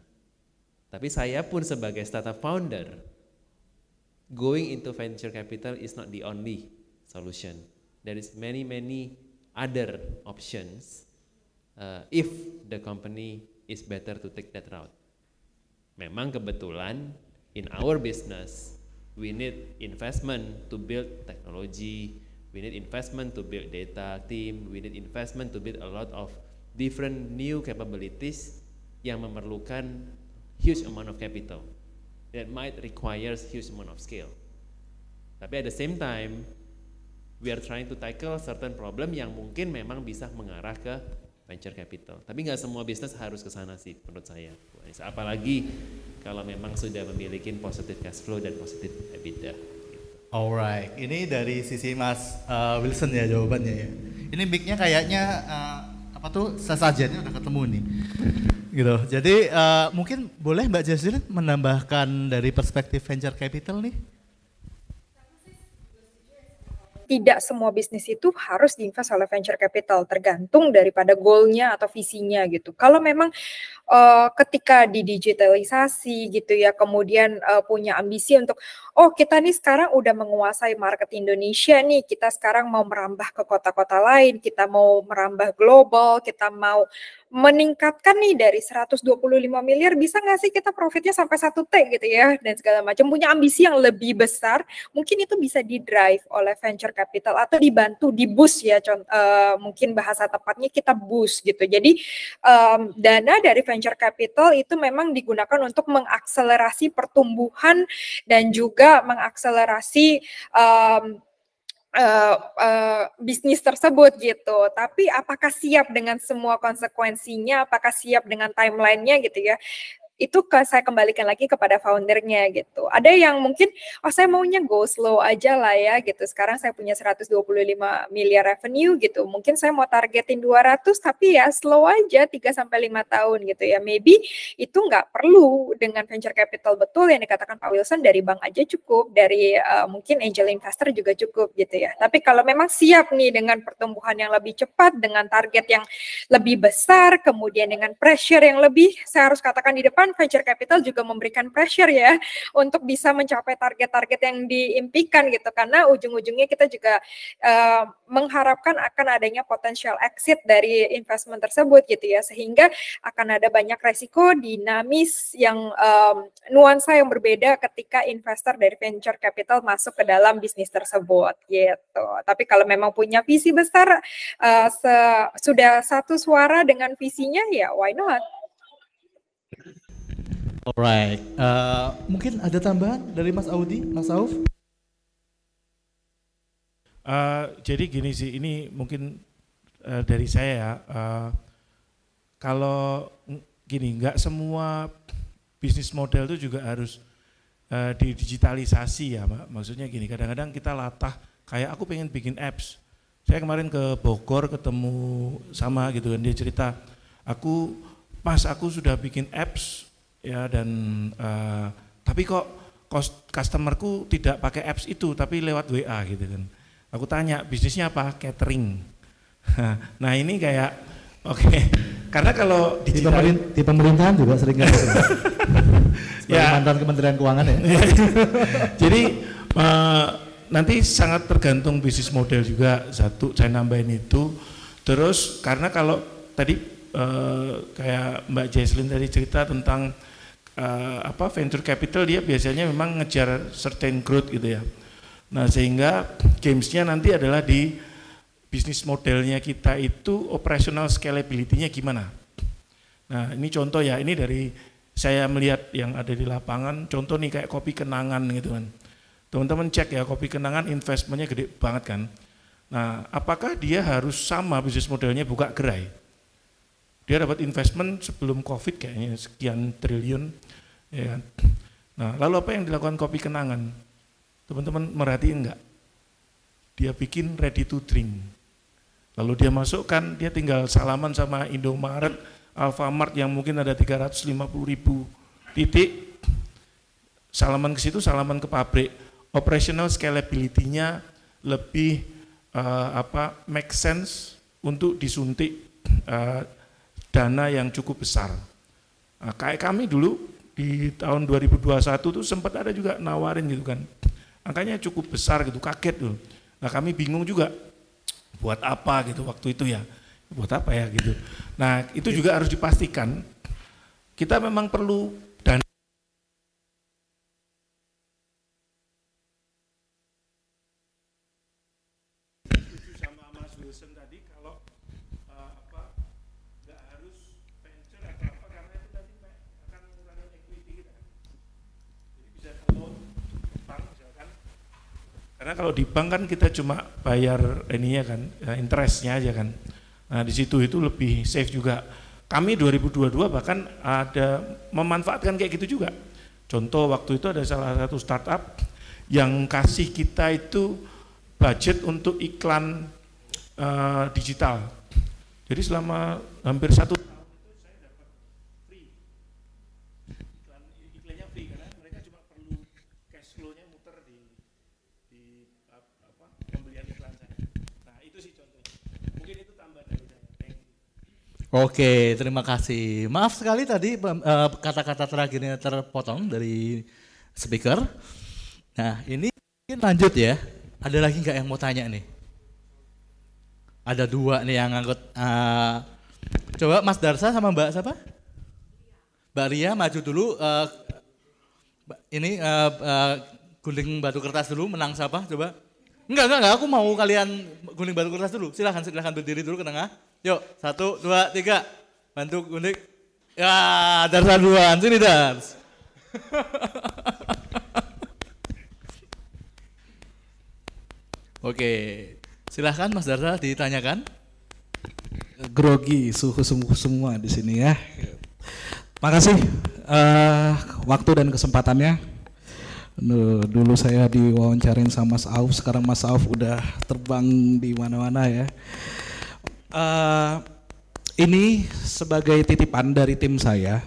S7: Tapi saya pun sebagai startup founder, going into venture capital is not the only solution. There is many other options if the company is better to take that route. Memang kebetulan in our business we need investment to build technology, we need investment to build data team, we need investment to build a lot of different new capabilities yang memerlukan huge amount of capital that might requires huge amount of scale. Tapi at the same time, we are trying to tackle certain problem yang mungkin memang bisa mengarah ke venture capital. Tapi nggak semua bisnis harus ke sana sih menurut saya. Apalagi kalau memang sudah memiliki positive cash flow dan positive EBITDA.
S2: Alright, ini dari sisi Mas Wilson ya jawabannya ya. Ini mic-nya kayaknya sesajennya udah ketemu nih. Gitu. Jadi mungkin boleh Mbak Jaslyn menambahkan dari perspektif venture capital nih?
S5: Tidak semua bisnis itu harus diinvest oleh venture capital, tergantung daripada goalnya atau visinya gitu. Kalau memang ketika di digitalisasi gitu ya, kemudian punya ambisi untuk, oh kita nih sekarang udah menguasai market Indonesia nih, kita sekarang mau merambah ke kota-kota lain, kita mau merambah global, kita mau meningkatkan nih dari 125 miliar, bisa nggak sih kita profitnya sampai 1T gitu ya, dan segala macam, punya ambisi yang lebih besar, mungkin itu bisa di-drive oleh venture capital atau dibantu, di-boost ya, mungkin bahasa tepatnya kita boost gitu. Jadi dana dari venture capital itu memang digunakan untuk mengakselerasi pertumbuhan dan juga mengakselerasi bisnis tersebut gitu. Tapi apakah siap dengan semua konsekuensinya, apakah siap dengan timelinenya gitu ya, itu saya kembalikan lagi kepada foundernya gitu. Ada yang mungkin, oh saya maunya go slow aja lah ya gitu. Sekarang saya punya 125 miliar revenue gitu. Mungkin saya mau targetin 200 tapi ya slow aja 3-5 tahun gitu ya. Maybe itu nggak perlu dengan venture capital betul yang dikatakan Pak Wilson, dari bank aja cukup, dari mungkin angel investor juga cukup gitu ya. Tapi kalau memang siap nih dengan pertumbuhan yang lebih cepat, dengan target yang lebih besar, kemudian dengan pressure yang lebih, saya harus katakan di depan, venture capital juga memberikan pressure ya untuk bisa mencapai target-target yang diimpikan gitu, karena ujung-ujungnya kita juga mengharapkan akan adanya potensial exit dari investment tersebut gitu ya, sehingga akan ada banyak resiko dinamis yang nuansa yang berbeda ketika investor dari venture capital masuk ke dalam bisnis tersebut gitu. Tapi kalau memang punya visi besar, sudah satu suara dengan visinya, ya why not?
S2: Alright, mungkin ada tambahan dari Mas Audi, Mas Auf?
S3: Jadi gini sih, ini mungkin dari saya ya, kalau gini, nggak semua bisnis model itu juga harus didigitalisasi ya, maksudnya gini, kadang-kadang kita latah, kayak aku pengen bikin apps. Saya kemarin ke Bogor ketemu sama gitu kan, dia cerita, aku sudah bikin apps ya, dan tapi kok customerku tidak pakai apps itu tapi lewat WA gitu kan. Aku tanya, bisnisnya apa? Catering. Nah ini kayak oke. Karena kalau
S2: di pemerintahan juga sering gitu. Ya, mantan Kementerian Keuangan ya.
S3: Jadi nanti sangat tergantung bisnis model juga, satu saya nambahin itu. Terus karena kalau tadi kayak Mbak Jesslyn tadi cerita tentang venture capital, dia biasanya memang ngejar certain growth gitu ya. Nah sehingga gamesnya nanti adalah di bisnis modelnya kita itu operational scalability-nya gimana. Nah ini contoh ya, ini dari saya melihat yang ada di lapangan, contoh nih kayak Kopi Kenangan gitu kan. Teman-teman cek ya, Kopi Kenangan investmentnya gede banget kan. Nah apakah dia harus sama bisnis modelnya buka gerai? Dia dapat investment sebelum COVID kayaknya sekian triliun, ya kan? Nah lalu apa yang dilakukan Kopi Kenangan? Teman-teman merhatiin enggak? Dia bikin ready to drink. Lalu dia masukkan, dia tinggal salaman sama Indomaret, Alfamart yang mungkin ada 350.000 titik, salaman ke situ, salaman ke pabrik. Operational scalability-nya lebih make sense untuk disuntik dana yang cukup besar. Nah, kayak kami dulu di tahun 2021 tuh sempat ada juga nawarin gitu kan, angkanya cukup besar gitu, kaget tuh. Nah kami bingung juga, buat apa gitu waktu itu ya, buat apa ya gitu. Nah itu juga harus dipastikan, kita memang perlu dana. Sama Mas Wilson tadi, kalau nggak harus venture atau apa, karena itu nanti akan mengurangi equity kita kan. Jadi bisa kalau bank misalkan, karena kalau di bank kan kita cuma bayar ininya kan, interestnya aja kan. Nah di situ itu lebih safe juga. Kami 2022 bahkan ada memanfaatkan kayak gitu juga. Contoh waktu itu ada salah satu startup yang kasih kita itu budget untuk iklan digital. Jadi selama hampir 1 tahun itu saya dapat free. Iklannya free karena mereka cuma perlu cash flow-nya muter di pembelian iklan saya. Nah itu sih contohnya. Mungkin itu tambah dari saya.
S2: Oke, terima kasih. Maaf sekali tadi kata-kata terakhirnya terpotong dari speaker. Nah ini mungkin lanjut ya. Ada lagi nggak yang mau tanya nih? Ada 2 nih yang ngangkut. Coba Mas Darsa sama Mbak siapa? Mbak Ria maju dulu. Ini guling batu kertas dulu, menang siapa? Coba. Enggak. Aku mau kalian guling batu kertas dulu. Silahkan berdiri dulu ke tengah. Yuk, 1, 2, 3. Bantu gundik. Ya, Darsa duluan. Sini Dars. Oke, silahkan Mas Darsa ditanyakan.
S9: Grogi suhu semua di sini ya. Makasih waktu dan kesempatannya. Dulu saya diwawancarin sama Mas Auf, sekarang Mas Auf udah terbang di mana-mana ya. Ini sebagai titipan dari tim saya,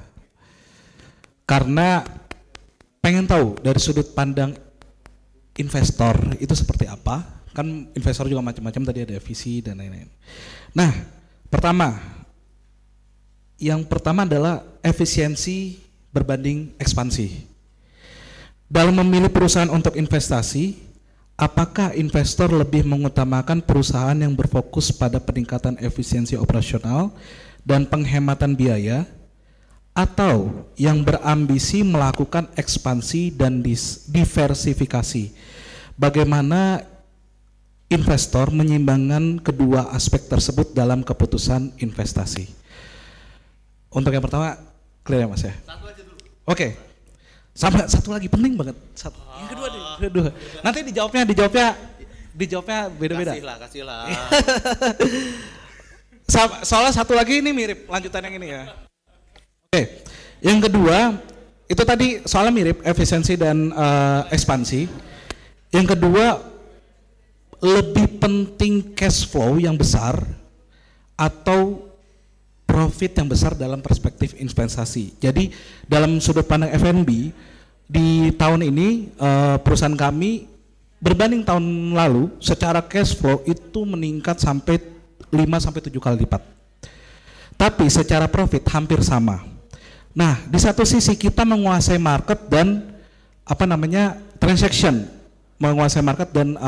S9: karena pengen tahu dari sudut pandang investor itu seperti apa. Kan investor juga macam-macam, tadi ada visi dan lain-lain. Nah, yang pertama adalah efisiensi berbanding ekspansi. Dalam memilih perusahaan untuk investasi, apakah investor lebih mengutamakan perusahaan yang berfokus pada peningkatan efisiensi operasional dan penghematan biaya, atau yang berambisi melakukan ekspansi dan diversifikasi? Bagaimana investor menyeimbangkan kedua aspek tersebut dalam keputusan investasi? Untuk yang pertama, clear ya Mas ya? Satu aja dulu. Oke. Sama satu lagi penting banget. Yang kedua deh, kedua. Nanti dijawabnya beda-beda.
S2: Kasihlah.
S9: Soalnya satu lagi ini mirip lanjutan yang ini ya. Oke. Yang kedua, itu tadi soalnya mirip efisiensi dan ekspansi. Yang kedua, lebih penting cash flow yang besar atau profit yang besar dalam perspektif investasi. Jadi dalam sudut pandang F&B di tahun ini perusahaan kami berbanding tahun lalu secara cash flow itu meningkat sampai 5-7 kali lipat. Tapi secara profit hampir sama. Nah, di satu sisi kita menguasai market dan transaction, menguasai market dan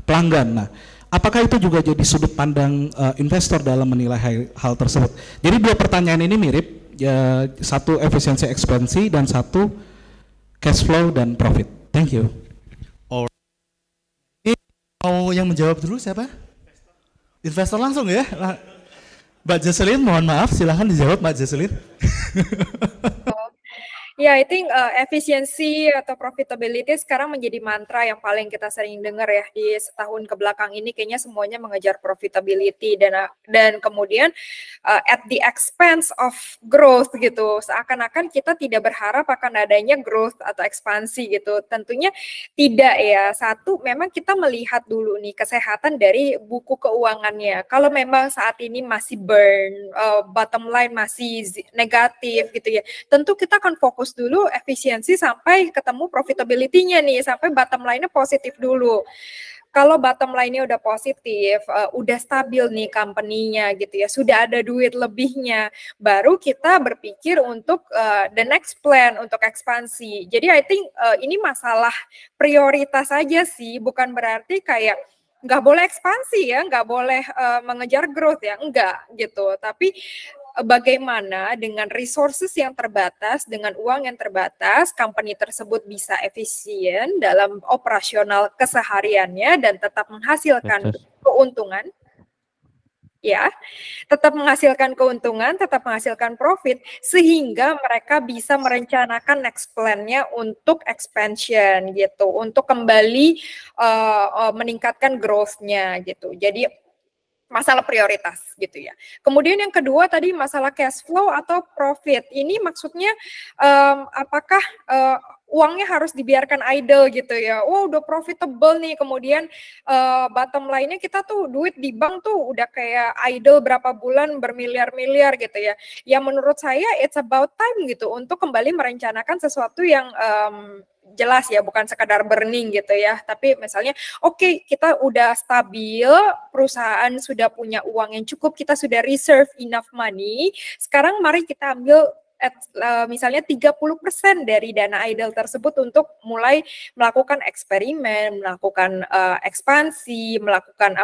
S9: pelanggan. Nah, apakah itu juga jadi sudut pandang investor dalam menilai hal tersebut? Jadi dua pertanyaan ini mirip, ya, satu efisiensi ekspansi dan satu cash flow dan profit. Thank you.
S2: Ini mau yang menjawab dulu siapa? Investor langsung ya? Mbak Jocelyn, mohon maaf, silahkan dijawab Mbak Jocelyn.
S5: Ya, I think efisiensi atau profitability sekarang menjadi mantra yang paling kita sering dengar ya di setahun ke belakang ini. Kayaknya semuanya mengejar profitability dan kemudian at the expense of growth gitu. Seakan-akan kita tidak berharap akan adanya growth atau ekspansi gitu. Tentunya tidak ya. Satu, memang kita melihat dulu nih kesehatan dari buku keuangannya. Kalau memang saat ini masih burn, bottom line masih negatif gitu ya. Tentu kita akan fokus dulu efisiensi sampai ketemu profitability-nya nih, sampai bottom line-nya positif dulu. Kalau bottom line-nya udah positif, udah stabil nih company-nya gitu ya, sudah ada duit lebihnya, baru kita berpikir untuk the next plan untuk ekspansi. Jadi I think ini masalah prioritas aja sih, bukan berarti kayak nggak boleh ekspansi ya, nggak boleh mengejar growth ya, enggak gitu. Tapi bagaimana dengan resources yang terbatas, dengan uang yang terbatas, company tersebut bisa efisien dalam operasional kesehariannya dan tetap menghasilkan keuntungan, ya, tetap menghasilkan keuntungan, tetap menghasilkan profit, sehingga mereka bisa merencanakan next plan-nya untuk expansion gitu, untuk kembali meningkatkan growth-nya gitu. Jadi masalah prioritas gitu ya. Kemudian yang kedua tadi masalah cash flow atau profit. Ini maksudnya apakah uangnya harus dibiarkan idle gitu ya. Wah, udah profitable nih, kemudian bottom line-nya kita tuh duit di bank tuh udah kayak idle berapa bulan bermiliar-miliar gitu ya. Yang menurut saya it's about time gitu untuk kembali merencanakan sesuatu yang jelas ya, bukan sekadar burning gitu ya, tapi misalnya oke, kita udah stabil, perusahaan sudah punya uang yang cukup, kita sudah reserve enough money, sekarang mari kita ambil misalnya 30% dari dana idle tersebut untuk mulai melakukan eksperimen, melakukan ekspansi, melakukan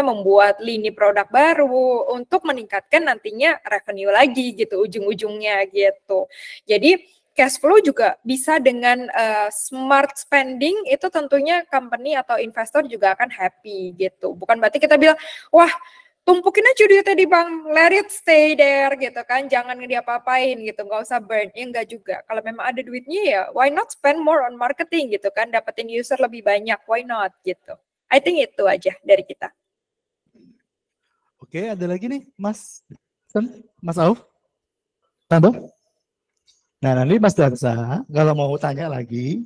S5: membuat lini produk baru untuk meningkatkan nantinya revenue lagi gitu ujung-ujungnya gitu. Jadi cash flow juga bisa dengan smart spending, itu tentunya company atau investor juga akan happy gitu. Bukan berarti kita bilang, wah tumpukin aja duitnya di bank, let it stay there gitu kan, jangan diapa-apain gitu, nggak usah burn. Ya enggak juga, kalau memang ada duitnya ya why not spend more on marketing gitu kan, dapetin user lebih banyak, why not gitu. I think itu aja dari kita.
S2: Oke, ada lagi nih Mas Auf. Tambah? Nah, nanti Mas Darsa kalau mau tanya lagi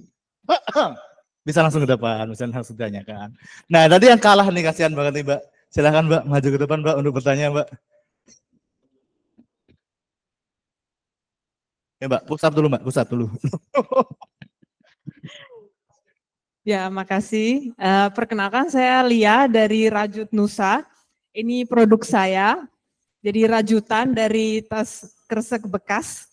S2: bisa langsung ke depan, bisa langsung tanyakan. Nah, tadi yang kalah nih kasihan banget nih, Mbak. Silakan Mbak maju ke depan Mbak untuk bertanya, Mbak. Ya Mbak, push up dulu Mbak, push up dulu.
S10: Ya, makasih. Perkenalkan saya Lia dari Rajut Nusa. Ini produk saya. Jadi rajutan dari tas kresek bekas.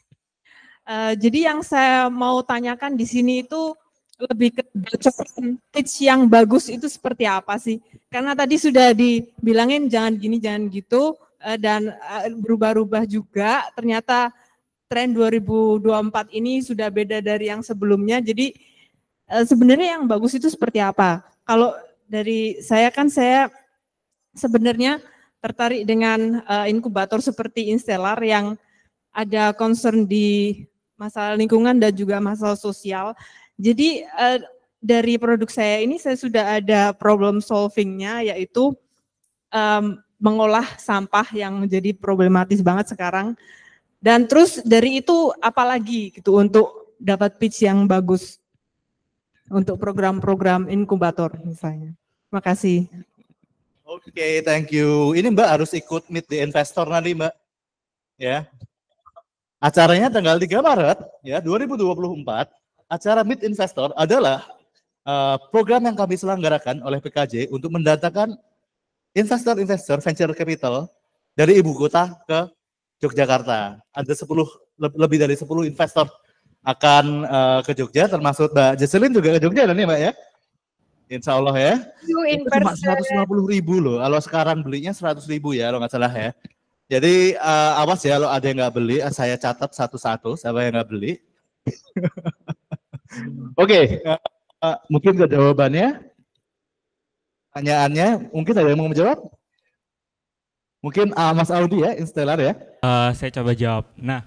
S10: Jadi yang saya mau tanyakan di sini itu lebih ke bocoran tips yang bagus itu seperti apa sih? Karena tadi sudah dibilangin jangan gini, jangan gitu, dan berubah-ubah juga. Ternyata tren 2024 ini sudah beda dari yang sebelumnya. Jadi sebenarnya yang bagus itu seperti apa? Kalau dari saya kan saya sebenarnya tertarik dengan inkubator seperti Instellar yang ada concern di masalah lingkungan dan juga masalah sosial. Jadi dari produk saya ini saya sudah ada problem solvingnya, yaitu mengolah sampah yang menjadi problematis banget sekarang. Dan terus dari itu apalagi gitu untuk dapat pitch yang bagus untuk program-program inkubator misalnya. Terima kasih.
S2: Oke, thank you. Ini Mbak harus ikut Meet the Investor nanti Mbak. Ya. Acaranya tanggal 3 Maret ya 2024. Acara Meet Investor adalah program yang kami selenggarakan oleh PKJ untuk mendatangkan investor-investor venture capital dari ibu kota ke Yogyakarta. Ada lebih dari 10 investor akan ke Jogja, termasuk Mbak Jesselyn juga ke Jogja nih Mbak ya. Insya Allah ya. Itu cuma 150.000 loh. Kalau sekarang belinya 100.000 ya, kalau nggak salah ya. Jadi awas ya, kalau ada yang nggak beli, saya catat satu-satu siapa yang nggak beli. Oke, mungkin ke jawabannya. Pertanyaannya, mungkin ada yang mau menjawab? Mungkin Mas Audi ya, Instellar ya.
S4: Saya coba jawab. Nah,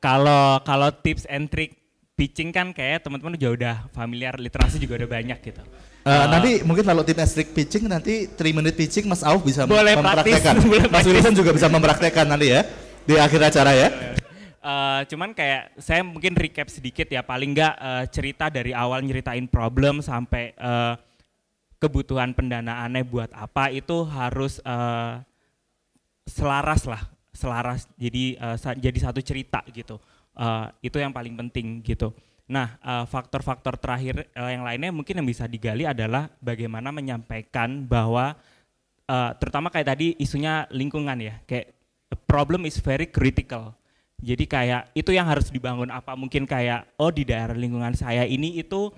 S4: kalau tips and trick pitching kan kayak teman-teman juga udah familiar, literasi juga udah banyak gitu.
S2: Nanti mungkin kalau tim Estrik pitching nanti 3 minute pitching Mas Auf bisa
S4: boleh
S2: mempraktekkan.
S4: praktis,
S2: Mas Wilson juga bisa mempraktekkan nanti ya di akhir acara ya.
S4: Cuman kayak saya mungkin recap sedikit ya, paling nggak cerita dari awal nyeritain problem sampai kebutuhan pendanaannya buat apa itu harus selaras. Jadi satu cerita gitu. Itu yang paling penting gitu. Nah, faktor-faktor terakhir yang lainnya mungkin yang bisa digali adalah bagaimana menyampaikan bahwa terutama kayak tadi isunya lingkungan ya, kayak the problem is very critical. Jadi kayak itu yang harus dibangun, apa mungkin kayak di daerah lingkungan saya ini itu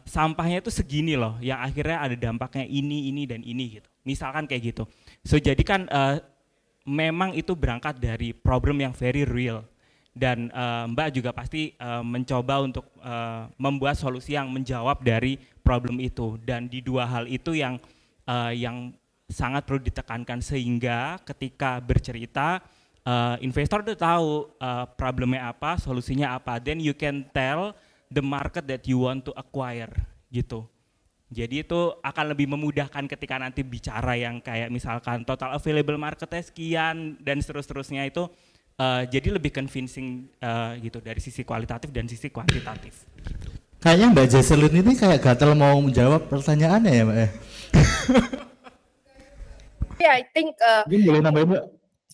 S4: sampahnya itu segini loh, yang akhirnya ada dampaknya ini dan ini gitu. Misalkan kayak gitu. So jadi kan memang itu berangkat dari problem yang very real. Dan Mbak juga pasti mencoba untuk membuat solusi yang menjawab dari problem itu, dan di dua hal itu yang sangat perlu ditekankan sehingga ketika bercerita investor itu tahu problemnya apa, solusinya apa, then you can tell the market that you want to acquire gitu. Jadi itu akan lebih memudahkan ketika nanti bicara yang kayak misalkan total available marketnya sekian dan seterusnya itu. Jadi lebih convincing gitu dari sisi kualitatif dan sisi kuantitatif.
S2: Kayaknya Mbak Jesselyn ini kayak gatel mau menjawab pertanyaannya ya Mbak.
S5: Yeah, I think
S2: mungkin boleh nambahin Mbak.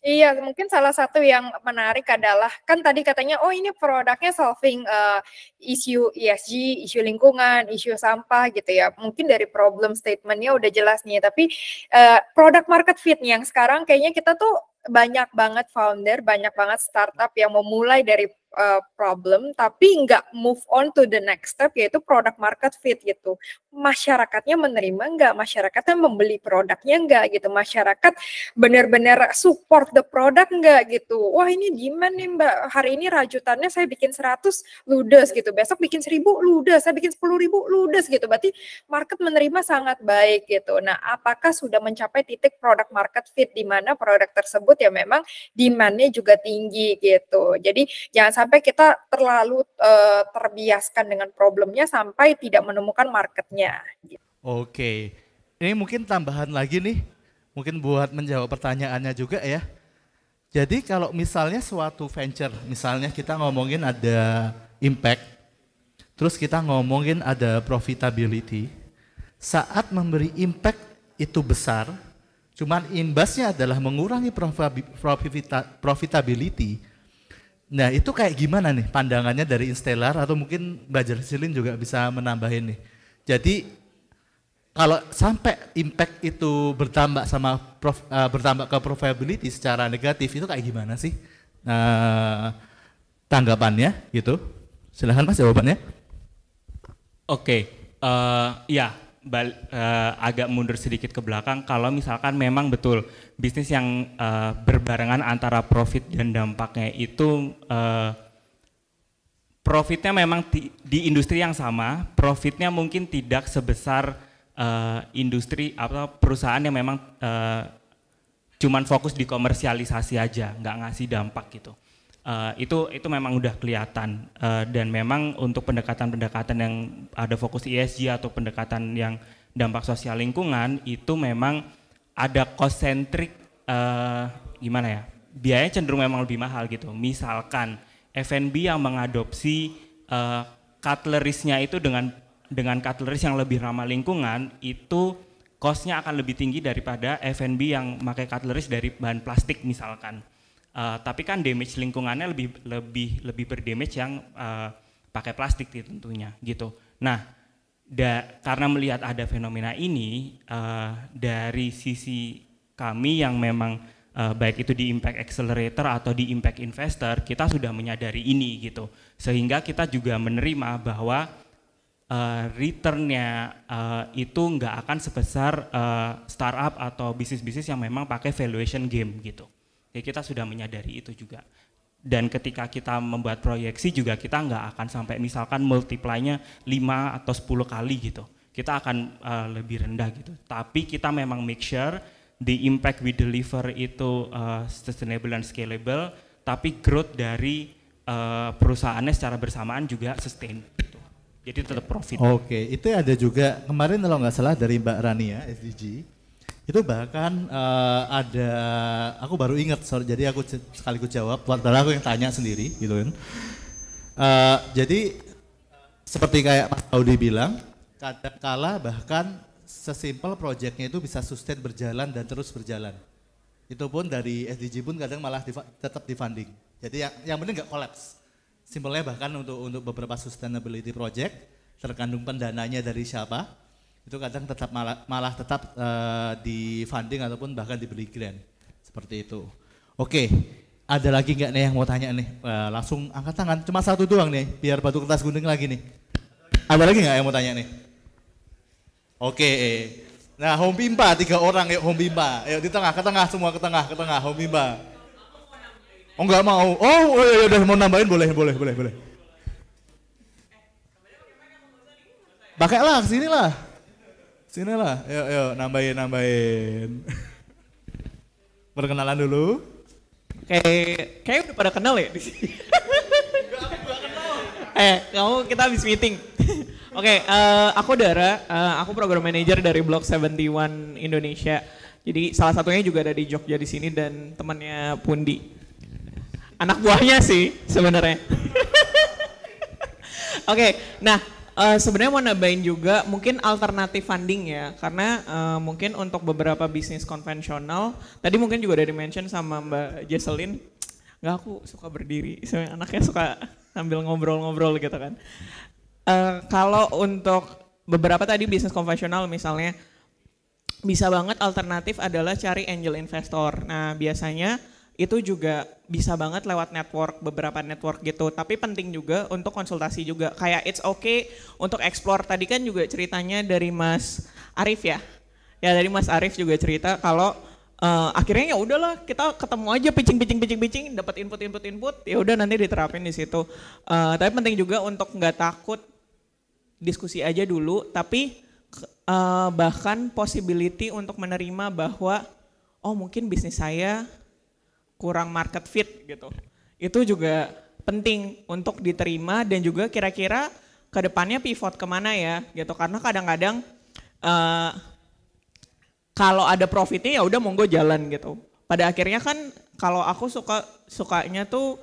S5: Iya, mungkin salah satu yang menarik adalah kan tadi katanya ini produknya solving isu ESG, isu lingkungan, isu sampah gitu ya. Mungkin dari problem statementnya udah jelas nih, tapi product market fit nih yang sekarang kayaknya kita tuh banyak banget founder, banyak banget startup yang memulai dari problem tapi nggak move on to the next step, yaitu product market fit gitu. Masyarakatnya menerima nggak? Masyarakatnya membeli produknya nggak gitu? Masyarakat benar-benar support the product nggak gitu? Wah ini gimana nih Mbak? Hari ini rajutannya saya bikin 100 ludes gitu, besok bikin 1000 ludes, saya bikin 10.000 ludes gitu. Berarti market menerima sangat baik gitu. Nah, apakah sudah mencapai titik product market fit di mana produk tersebut ya memang demand-nya juga tinggi gitu. Jadi jangan sampai kita terlalu terbiaskan dengan problemnya sampai tidak menemukan marketnya.
S2: Oke, ini mungkin tambahan lagi nih, mungkin buat menjawab pertanyaannya juga ya. Jadi kalau misalnya suatu venture, misalnya kita ngomongin ada impact, terus kita ngomongin ada profitability, saat memberi impact itu besar, cuman imbasnya adalah mengurangi profitability. Nah itu kayak gimana nih pandangannya dari Instellar, atau mungkin Mbak Jesselyn juga bisa menambahin nih. Jadi kalau sampai impact itu bertambah bertambah ke profitability secara negatif, itu kayak gimana sih tanggapannya gitu? Silahkan Mas jawabannya.
S4: Oke, ya agak mundur sedikit ke belakang. Kalau misalkan memang betul bisnis yang berbarengan antara profit dan dampaknya itu profitnya memang di industri yang sama, profitnya mungkin tidak sebesar industri atau perusahaan yang memang cuman fokus di komersialisasi aja, nggak ngasih dampak gitu. Itu memang udah kelihatan, dan memang untuk pendekatan-pendekatan yang ada fokus ESG atau pendekatan yang dampak sosial lingkungan itu memang ada cost centric, gimana ya, biayanya cenderung memang lebih mahal gitu. Misalkan F&B yang mengadopsi cutleries-nya itu dengan cutleries yang lebih ramah lingkungan, itu cost-nya akan lebih tinggi daripada F&B yang pakai cutleries dari bahan plastik misalkan. Tapi kan damage lingkungannya lebih berdamage yang pakai plastik tentunya gitu. Nah, karena melihat ada fenomena ini, dari sisi kami yang memang baik itu di impact accelerator atau di impact investor, kita sudah menyadari ini gitu. Sehingga kita juga menerima bahwa returnnya itu nggak akan sebesar startup atau bisnis-bisnis yang memang pakai valuation game gitu. Jadi kita sudah menyadari itu juga. Dan ketika kita membuat proyeksi juga kita nggak akan sampai misalkan multiply-nya 5 atau 10 kali gitu. Kita akan lebih rendah gitu. Tapi kita memang make sure the impact we deliver itu sustainable dan scalable, tapi growth dari perusahaannya secara bersamaan juga sustain. Gitu. Jadi tetap profit.
S2: Oke, itu ada juga kemarin kalau nggak salah dari Mbak Rania SDG, itu bahkan ada, aku baru ingat, sorry, jadi aku sekaligus jawab, padahal aku yang tanya sendiri gitu kan. Jadi seperti kayak Mas Audi bilang, kadangkala bahkan sesimpel proyeknya itu bisa sustain berjalan dan terus berjalan. Itu pun dari SDG pun kadang malah tetap di funding. Jadi yang penting nggak collapse. Simpelnya bahkan untuk beberapa sustainability project terkandung pendananya dari siapa, itu kadang tetap malah tetap di funding ataupun bahkan diberi grant seperti itu. Oke, ada lagi nggak nih yang mau tanya nih? Langsung angkat tangan, cuma satu doang nih, biar batu kertas gunting lagi nih. Ada lagi nggak yang mau tanya nih? Oke, nah Home Pimpa 3 orang, yuk Home Pimpa, yuk di tengah, ke tengah semua, ke tengah Home Pimpa. Oh nggak mau, ya udah mau nambahin boleh. Pakailah, sinilah, yuk nambahin. Perkenalan dulu.
S11: Kayak udah pada kenal ya di sini. Kita habis meeting. Oke, aku Dara, aku program manager dari Block 71 Indonesia. Jadi salah satunya juga ada di Jogja di sini dan temannya Pundi. Anak buahnya sih sebenarnya. Oke, nah sebenarnya mau nambahin juga mungkin alternatif funding ya, karena mungkin untuk beberapa bisnis konvensional, tadi mungkin juga udah di-mention sama Mbak Jesselyn, nggak, aku suka berdiri, soalnya anaknya suka sambil ngobrol-ngobrol gitu kan. Kalau untuk beberapa tadi bisnis konvensional misalnya, bisa banget alternatif adalah cari angel investor. Nah biasanya itu juga bisa banget lewat network, beberapa network gitu. Tapi penting juga untuk konsultasi juga. Kayak it's okay untuk explore. Tadi kan juga ceritanya dari Mas Arif ya. Ya dari Mas Arif juga cerita kalau akhirnya ya udahlah kita ketemu aja pitching, dapat input. Ya udah nanti diterapin di situ. Tapi penting juga untuk nggak takut diskusi aja dulu. Tapi bahkan possibility untuk menerima bahwa oh mungkin bisnis saya kurang market fit gitu. Itu juga penting untuk diterima dan juga kira-kira ke depannya pivot kemana ya gitu. Karena kadang-kadang kalau ada profitnya ya udah monggo jalan gitu. Pada akhirnya kan kalau aku sukanya tuh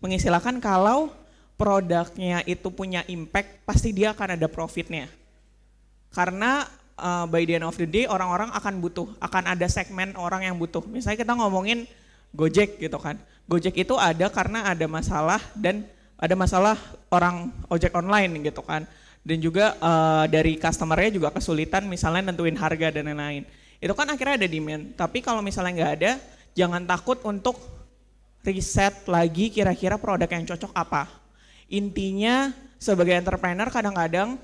S11: mengistilahkan kalau produknya itu punya impact, pasti dia akan ada profitnya. Karena by the end of the day orang-orang akan ada segmen orang yang butuh. Misalnya kita ngomongin Gojek gitu kan. Gojek itu ada karena ada masalah dan ada masalah orang ojek online gitu kan. Dan juga dari customer-nya juga kesulitan misalnya nentuin harga dan lain-lain. Itu kan akhirnya ada demand. Tapi kalau misalnya nggak ada, jangan takut untuk riset lagi kira-kira produk yang cocok apa. Intinya sebagai entrepreneur kadang-kadang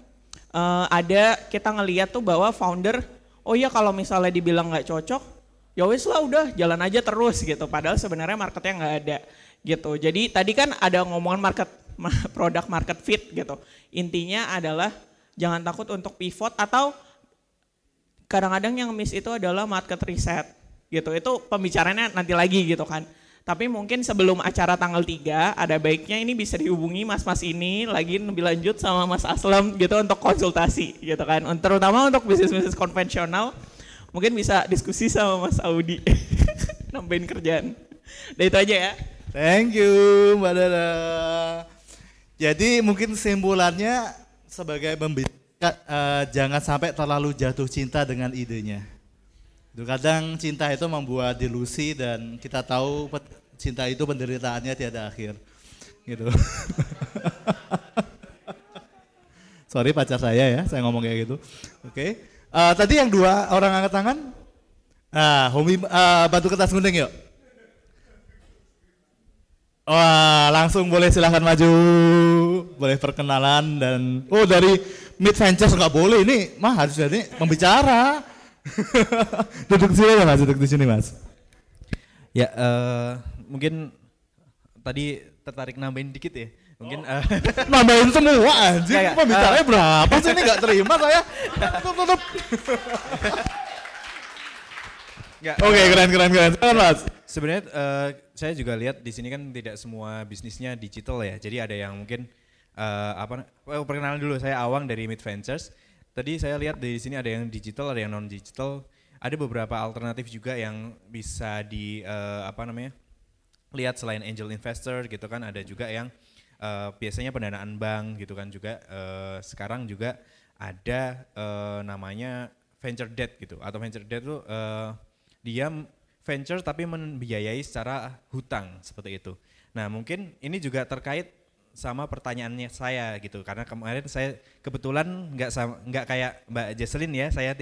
S11: kita ngelihat tuh bahwa founder, oh iya kalau misalnya dibilang nggak cocok, ya wes lah udah jalan aja terus gitu. Padahal sebenarnya marketnya nggak ada gitu. Jadi tadi kan ada ngomongan product market fit gitu. Intinya adalah jangan takut untuk pivot atau kadang-kadang yang miss itu adalah market reset gitu. Itu pembicaranya nanti lagi gitu kan. Tapi mungkin sebelum acara tanggal 3 ada baiknya ini bisa dihubungi mas-mas ini lagi lebih lanjut sama Mas Aslam gitu untuk konsultasi gitu kan. Terutama untuk bisnis-bisnis konvensional mungkin bisa diskusi sama Mas Audi. Nambahin kerjaan. Dan itu aja ya.
S2: Thank you Mbak Dara. Jadi mungkin kesimpulannya sebagai jangan sampai terlalu jatuh cinta dengan idenya. Kadang cinta itu membuat delusi dan kita tahu cinta itu penderitaannya tiada akhir. Gitu. Sorry pacar saya ya, saya ngomong kayak gitu. Oke. Tadi yang 2 orang angkat tangan. Nah, Homi batu kertas gunting yuk. Wah, langsung boleh silahkan maju. Boleh perkenalan dan dari Mid Ventures nggak boleh ini, mah harus jadi pembicara. Duduk sini ya Mas, duduk di sini Mas.
S12: Ya, mungkin tadi tertarik nambahin dikit ya. Mungkin
S2: nambahin semua anjing. Pembicaranya berapa sih ini nggak terima saya. Tutup. Oke, keren Mas.
S12: Sebenarnya saya juga lihat di sini kan tidak semua bisnisnya digital ya. Jadi ada yang mungkin perkenalan dulu, saya Awang dari Mid Ventures. Tadi saya lihat di sini ada yang digital, ada yang non digital. Ada beberapa alternatif juga yang bisa lihat selain angel investor gitu kan. Ada juga yang biasanya pendanaan bank gitu kan juga. Sekarang juga ada namanya venture debt gitu. Atau venture debt itu dia venture tapi membiayai secara hutang seperti itu. Nah mungkin ini juga terkait sama pertanyaannya saya gitu, karena kemarin saya kebetulan nggak kayak Mbak Jesselyn ya, saya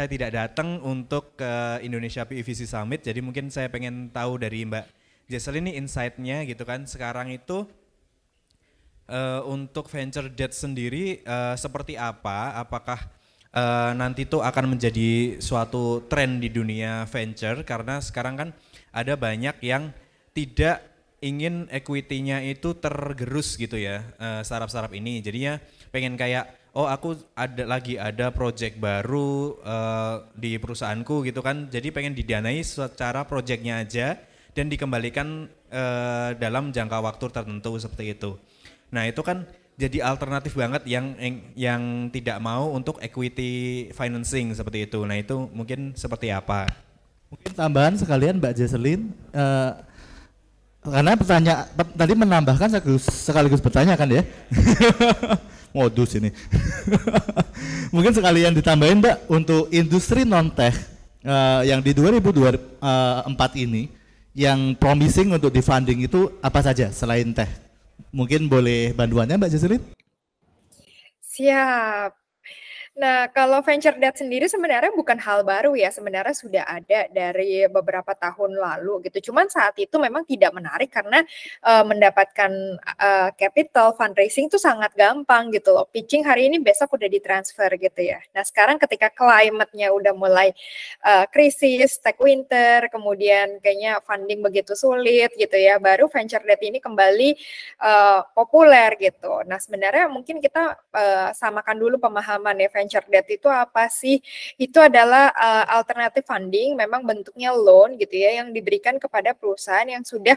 S12: tidak datang untuk ke Indonesia PEVC Summit, jadi mungkin saya pengen tahu dari Mbak Jesselyn ini insight-nya gitu kan. Sekarang itu untuk venture debt sendiri seperti apa? Apakah nanti tuh akan menjadi suatu tren di dunia venture, karena sekarang kan ada banyak yang tidak ingin equity-nya itu tergerus gitu ya, startup-startup ini. Jadinya pengen kayak, aku ada project baru di perusahaanku gitu kan. Jadi pengen didanai secara projectnya aja dan dikembalikan dalam jangka waktu tertentu seperti itu. Nah itu kan jadi alternatif banget yang tidak mau untuk equity financing seperti itu. Nah itu mungkin seperti apa?
S2: Mungkin tambahan sekalian Mbak Jesselyn. Karena tadi menambahkan sekaligus bertanya kan ya. Modus ini. Mungkin sekalian ditambahin Mbak untuk industri non-tech yang di 2024 ini yang promising untuk di funding itu apa saja selain tech? Mungkin boleh bantuannya Mbak Jesselyn?
S5: Siap. Nah, kalau venture debt sendiri sebenarnya bukan hal baru ya, sebenarnya sudah ada dari beberapa tahun lalu gitu. Cuman saat itu memang tidak menarik karena mendapatkan capital fundraising itu sangat gampang gitu loh. Pitching hari ini besok udah ditransfer gitu ya. Nah, sekarang ketika climate-nya udah mulai krisis, tech winter, kemudian kayaknya funding begitu sulit gitu ya, baru venture debt ini kembali populer gitu. Nah, sebenarnya mungkin kita samakan dulu pemahaman ya, venture debt itu apa sih? Itu adalah alternative funding, memang bentuknya loan gitu ya, yang diberikan kepada perusahaan yang sudah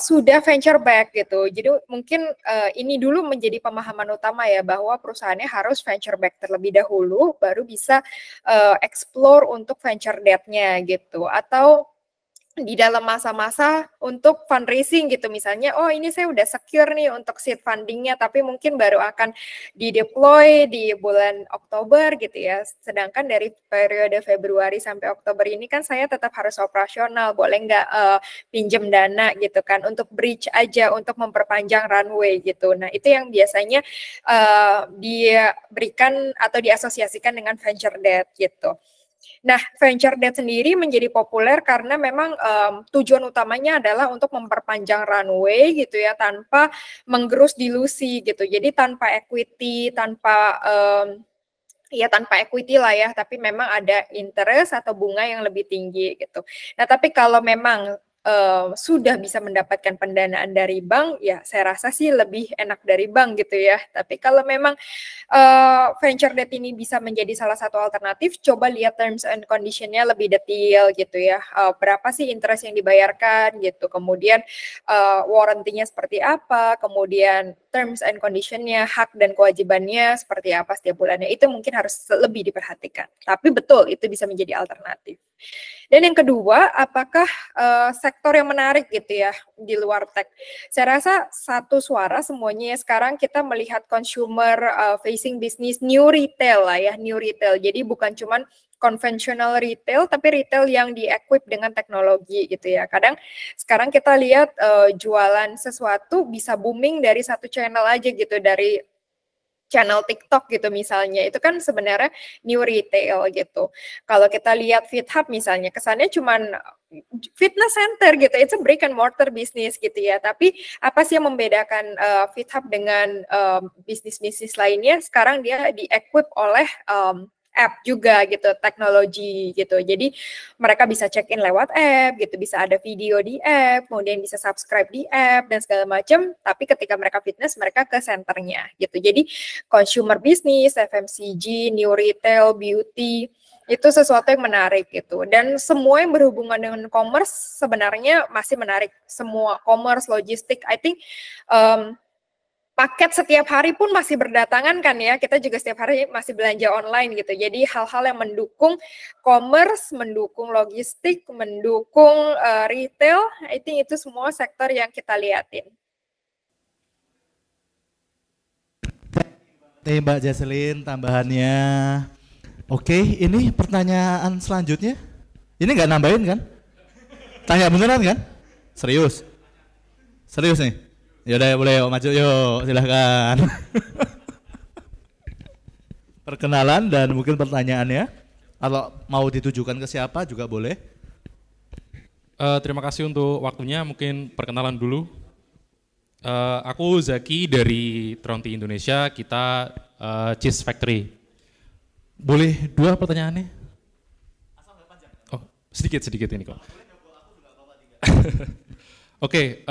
S5: sudah venture back gitu. Jadi mungkin ini dulu menjadi pemahaman utama ya, bahwa perusahaannya harus venture back terlebih dahulu, baru bisa explore untuk venture debt-nya gitu. Atau di dalam masa-masa untuk fundraising gitu, misalnya oh ini saya udah secure nih untuk seed fundingnya, tapi mungkin baru akan di-deploy di bulan Oktober gitu ya, sedangkan dari periode Februari sampai Oktober ini kan saya tetap harus operasional, boleh nggak pinjem dana gitu kan, untuk bridge aja, untuk memperpanjang runway gitu. Nah itu yang biasanya diberikan atau diasosiasikan dengan venture debt gitu. Nah, venture debt sendiri menjadi populer karena memang tujuan utamanya adalah untuk memperpanjang runway gitu ya, tanpa menggerus dilusi gitu. Jadi tanpa equity, tanpa equity lah ya, tapi memang ada interest atau bunga yang lebih tinggi gitu. Nah, tapi kalau memang sudah bisa mendapatkan pendanaan dari bank, ya saya rasa sih lebih enak dari bank gitu ya. Tapi kalau memang venture debt ini bisa menjadi salah satu alternatif, coba lihat terms and condition-nya lebih detail gitu ya. Berapa sih interest yang dibayarkan gitu, kemudian warranty-nya seperti apa, kemudian terms and condition-nya, hak dan kewajibannya seperti apa setiap bulannya. Itu mungkin harus lebih diperhatikan. Tapi betul, itu bisa menjadi alternatif. Dan yang kedua, apakah sektor yang menarik gitu ya di luar tech? Saya rasa satu suara semuanya ya, sekarang kita melihat consumer facing business, new retail lah ya, new retail. Jadi bukan cuman konvensional retail, tapi retail yang di-equip dengan teknologi gitu ya. Kadang sekarang kita lihat jualan sesuatu bisa booming dari satu channel aja gitu, dari channel TikTok gitu misalnya, itu kan sebenarnya new retail gitu. Kalau kita lihat FitHub misalnya, kesannya cuman fitness center gitu, it's a brick and mortar business gitu ya. Tapi apa sih yang membedakan FitHub dengan bisnis-bisnis lainnya? Sekarang dia di-equip oleh app juga gitu, teknologi gitu. Jadi mereka bisa check-in lewat app gitu, bisa ada video di app, kemudian bisa subscribe di app dan segala macam. Tapi ketika mereka fitness, mereka ke centernya gitu. Jadi consumer business, FMCG, new retail, beauty, itu sesuatu yang menarik gitu. Dan semua yang berhubungan dengan commerce sebenarnya masih menarik. Semua commerce, logistik, I think paket setiap hari pun masih berdatangan kan ya, kita juga setiap hari masih belanja online gitu. Jadi hal-hal yang mendukung commerce, mendukung logistik, mendukung retail, I think itu semua sektor yang kita liatin.
S2: Nih Mbak Jesselyn tambahannya. Oke, ini pertanyaan selanjutnya. Ini nggak nambahin kan? Tanya beneran kan? Serius? Serius nih? Yaudah boleh yuk maju yuk, silahkan. Perkenalan dan mungkin pertanyaannya. Kalau mau ditujukan ke siapa juga boleh.
S13: Terima kasih untuk waktunya, mungkin perkenalan dulu. Aku Zaki dari Tronti Indonesia, kita Cheese Factory.
S2: Boleh dua pertanyaannya?
S13: Oh, sedikit ini kok. Oke,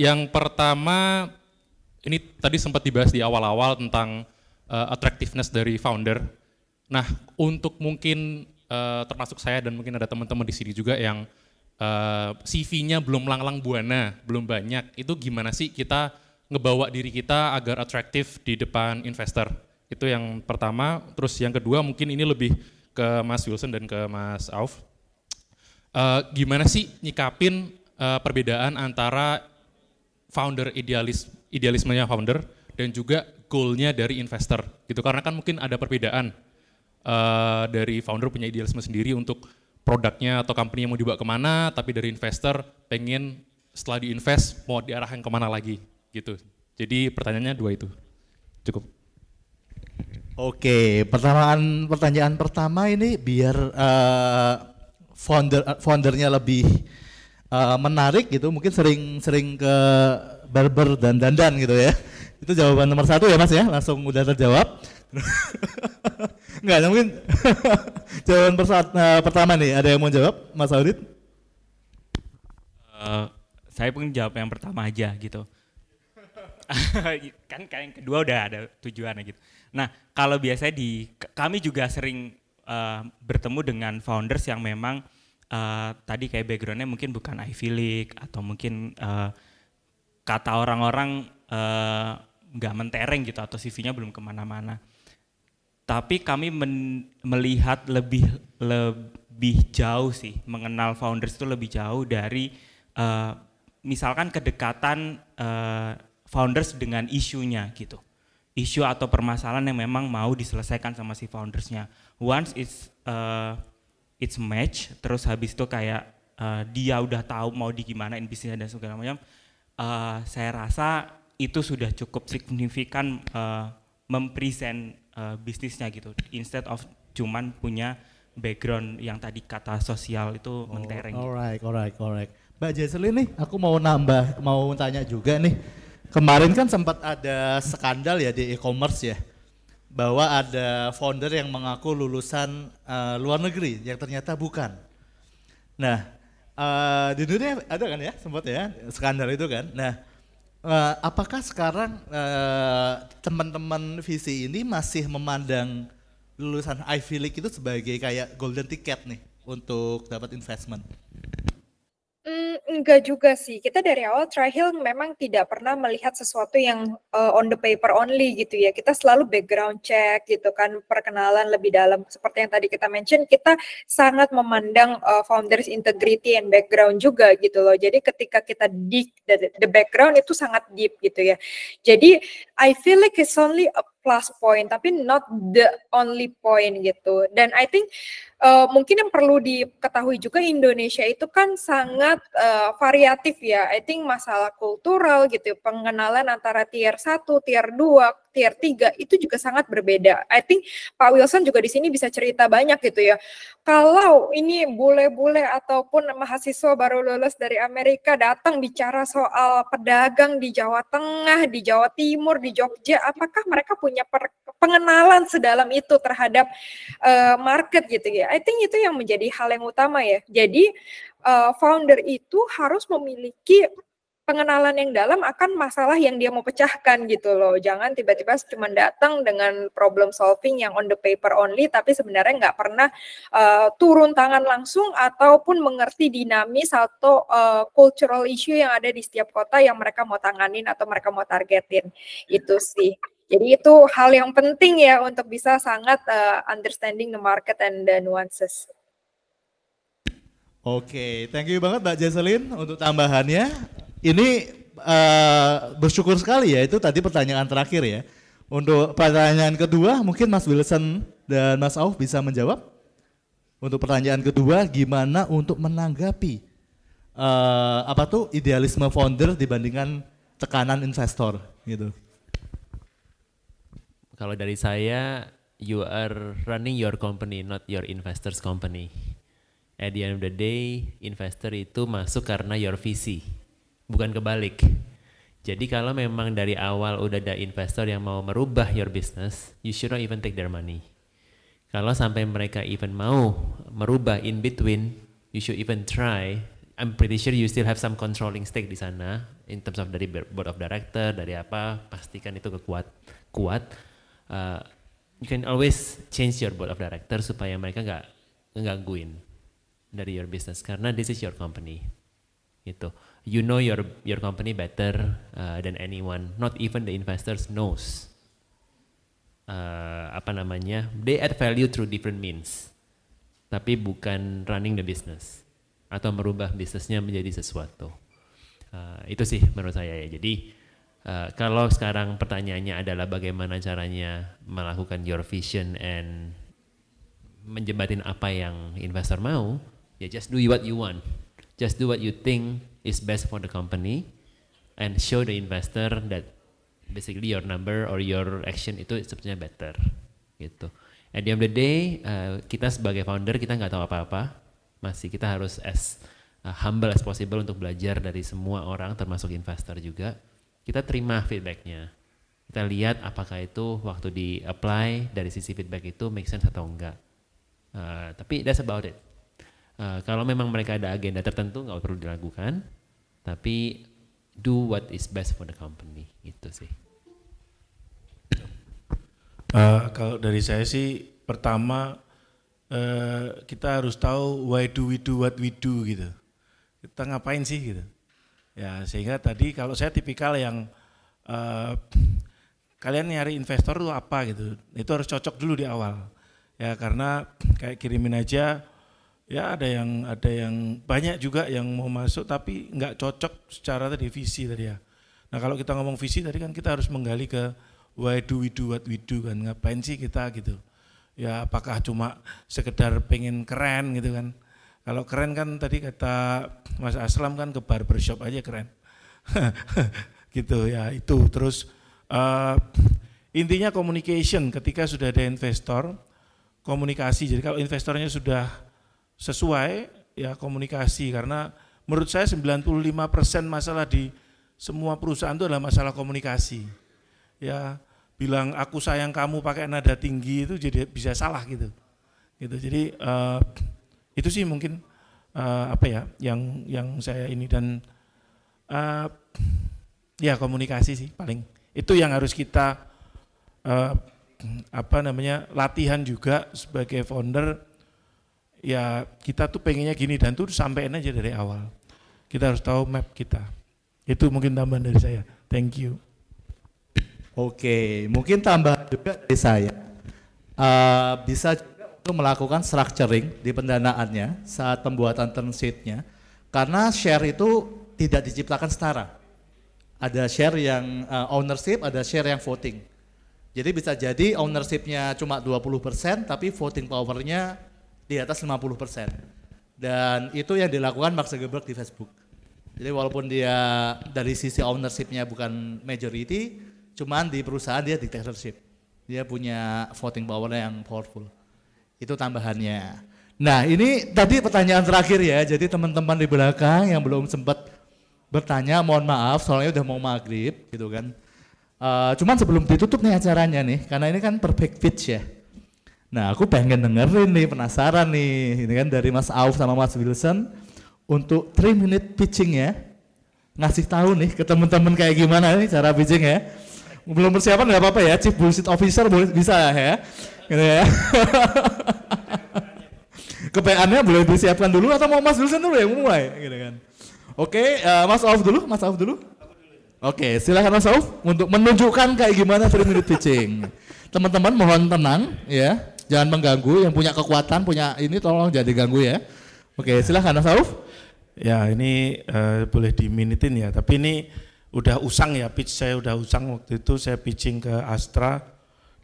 S13: yang pertama ini tadi sempat dibahas di awal-awal tentang attractiveness dari founder. Nah, untuk mungkin termasuk saya dan mungkin ada teman-teman di sini juga yang CV-nya belum lang-lang buana, belum banyak, itu gimana sih kita ngebawa diri kita agar atraktif di depan investor? Itu yang pertama. Terus yang kedua mungkin ini lebih ke Mas Wilson dan ke Mas Auf. Gimana sih nyikapin perbedaan antara founder idealismenya founder dan juga goalnya dari investor gitu, karena kan mungkin ada perbedaan dari founder punya idealisme sendiri untuk produknya atau company yang mau dibawa kemana, tapi dari investor pengen setelah diinvest mau diarahkan kemana lagi gitu. Jadi pertanyaannya dua itu cukup.
S2: Oke, pertanyaan pertama ini biar foundernya lebih menarik gitu, mungkin sering ke barber dan dandan gitu ya. Itu jawaban nomor satu ya Mas ya, langsung udah terjawab. Enggak, mungkin jawaban pertama nih, ada yang mau jawab, Mas Audit?
S4: Saya pun jawab yang pertama aja gitu. Kan yang kedua udah ada tujuannya gitu. Nah, kalau biasanya kami juga sering bertemu dengan founders yang memang tadi kayak backgroundnya mungkin bukan Ivy League atau mungkin kata orang-orang nggak mentereng gitu atau CV-nya belum kemana-mana. Tapi kami melihat lebih jauh sih, mengenal founders itu lebih jauh dari misalkan kedekatan founders dengan isunya gitu. Isu atau permasalahan yang memang mau diselesaikan sama si foundersnya. Once it's match, terus habis itu kayak dia udah tahu mau digimanain bisnisnya dan segala macam, saya rasa itu sudah cukup signifikan mempresent bisnisnya gitu, instead of cuman punya background yang tadi kata sosial itu mentereng.
S2: Alright. Mbak Jesselyn nih, aku mau tanya juga nih. Kemarin kan sempat ada skandal ya di e-commerce ya, bahwa ada founder yang mengaku lulusan luar negeri yang ternyata bukan. Nah, di dunia ada kan ya, sempat ya skandal itu kan. Nah, apakah sekarang teman-teman VC ini masih memandang lulusan Ivy League itu sebagai kayak golden ticket nih untuk dapat investment?
S5: Enggak juga sih. Kita dari awal TriHill memang tidak pernah melihat sesuatu yang on the paper only gitu ya. Kita selalu background check gitu kan, perkenalan lebih dalam. Seperti yang tadi kita mention, kita sangat memandang founders integrity and background juga gitu loh. Jadi ketika kita dig the background itu sangat deep gitu ya. Jadi I feel like it's only a plus point, tapi not the only point gitu. Dan I think mungkin yang perlu diketahui juga, Indonesia itu kan sangat variatif ya. I think masalah kultural gitu, pengenalan antara tier 1, tier 2, tier 3 itu juga sangat berbeda. I think Pak Wilson juga di sini bisa cerita banyak gitu ya. Kalau ini bule-bule ataupun mahasiswa baru lulus dari Amerika datang bicara soal pedagang di Jawa Tengah, di Jawa Timur, di Jogja, apakah mereka punya pengenalan sedalam itu terhadap market gitu ya? I think itu yang menjadi hal yang utama ya. Jadi founder itu harus memiliki pengenalan yang dalam akan masalah yang dia mau pecahkan gitu loh. Jangan tiba-tiba cuma datang dengan problem solving yang on the paper only, tapi sebenarnya nggak pernah turun tangan langsung ataupun mengerti dinamis atau cultural issue yang ada di setiap kota yang mereka mau tanganin atau mereka mau targetin. Itu sih. Jadi itu hal yang penting ya untuk bisa sangat understanding the market and the nuances.
S2: Oke, thank you banget Mbak Jesselyn untuk tambahannya. Ini bersyukur sekali ya, itu tadi pertanyaan terakhir ya. Untuk pertanyaan kedua mungkin Mas Wilson dan Mas Auf bisa menjawab. Untuk pertanyaan kedua, gimana untuk menanggapi idealisme founder dibandingkan tekanan investor gitu.
S7: Kalau dari saya, you are running your company, not your investors company. At the end of the day, investor itu masuk karena your VC, bukan kebalik. Jadi kalau memang dari awal udah ada investor yang mau merubah your business, you should not even take their money. Kalau sampai mereka even mau merubah in between, you should even try. I'm pretty sure you still have some controlling stake di sana, in terms of dari board of director, dari apa, pastikan itu kuat. You can always change your board of director supaya mereka nggak ngegangguin dari your business, karena this is your company. Gitu. You know your company better than anyone. Not even the investors knows. They add value through different means, tapi bukan running the business atau merubah bisnisnya menjadi sesuatu. Itu sih menurut saya ya. Jadi kalau sekarang pertanyaannya adalah bagaimana caranya melakukan your vision and menjembatin apa yang investor mau, ya just do what you want. Just do what you think is best for the company and show the investor that basically your number or your action itu sebetulnya better gitu. At the end of the day, kita sebagai founder kita nggak tahu apa-apa, kita harus as humble as possible untuk belajar dari semua orang termasuk investor juga. Kita terima feedbacknya, kita lihat apakah itu waktu di apply dari sisi feedback itu make sense atau enggak. Tapi that's about it. Kalau memang mereka ada agenda tertentu nggak perlu dilakukan, tapi do what is best for the company, gitu sih.
S3: Kalau dari saya sih, pertama kita harus tahu why do we do what we do gitu. Kita ngapain sih gitu. Ya sehingga tadi kalau saya tipikal yang kalian nyari investor itu apa gitu, itu harus cocok dulu di awal. Ya karena kayak Kirimin aja, ya ada yang banyak juga yang mau masuk tapi nggak cocok secara tadi visi tadi ya. Nah kalau kita ngomong visi tadi kan kita harus menggali ke why do we do what we do kan, ngapain sih kita gitu. Ya apakah cuma sekedar pengen keren gitu kan. Kalau keren kan tadi kata Mas Aslam kan ke barbershop aja keren. Gitu ya itu. Terus intinya communication ketika sudah ada investor, komunikasi. Jadi kalau investornya sudah sesuai ya komunikasi, karena menurut saya 95% masalah di semua perusahaan itu adalah masalah komunikasi. Ya bilang aku sayang kamu pakai nada tinggi itu jadi bisa salah gitu. Gitu. Jadi itu sih mungkin apa ya yang saya ini dan ya komunikasi sih paling itu yang harus kita latihan juga sebagai founder. Ya kita tuh pengennya gini dan tuh sampein aja dari awal. Kita harus tahu map kita. Itu mungkin tambahan dari saya. Thank you.
S2: Oke, mungkin tambah juga dari saya. Bisa untuk melakukan structuring di pendanaannya saat pembuatan term sheet-nya, karena share itu tidak diciptakan setara. Ada share yang ownership, ada share yang voting. Jadi bisa jadi ownership-nya cuma 20% tapi voting power-nya di atas 50%. Dan itu yang dilakukan Mark Zuckerberg di Facebook. Jadi walaupun dia dari sisi ownership-nya bukan majority, cuman di perusahaan dia dictatorship. Dia punya voting power yang powerful. Itu tambahannya. Nah ini tadi pertanyaan terakhir ya, jadi teman-teman di belakang yang belum sempat bertanya, mohon maaf soalnya udah mau maghrib gitu kan. Cuman sebelum ditutup nih acaranya nih, karena ini kan perfect pitch ya. Nah aku pengen dengerin nih, penasaran nih, ini kan dari Mas Auf sama Mas Wilson untuk 3-minute pitching ya. Ngasih tahu nih ke teman-teman kayak gimana nih cara pitching ya. Belum persiapan nggak apa-apa ya, Chief Bullshit Officer bisa ya. Gitu ya. Kepeannya boleh disiapkan dulu atau mau Mas Wilson dulu yang mulai gitu kan. Oke, Mas Auf dulu. Oke, silakan Mas Auf untuk menunjukkan kayak gimana 3-minute pitching. Teman-teman mohon tenang ya, jangan mengganggu, yang punya kekuatan, punya ini tolong jangan diganggu ya. Oke, silakan Mas Auf.
S3: Ya, ini boleh diminitin ya, tapi ini udah usang ya, pitch saya udah usang waktu itu saya pitching ke Astra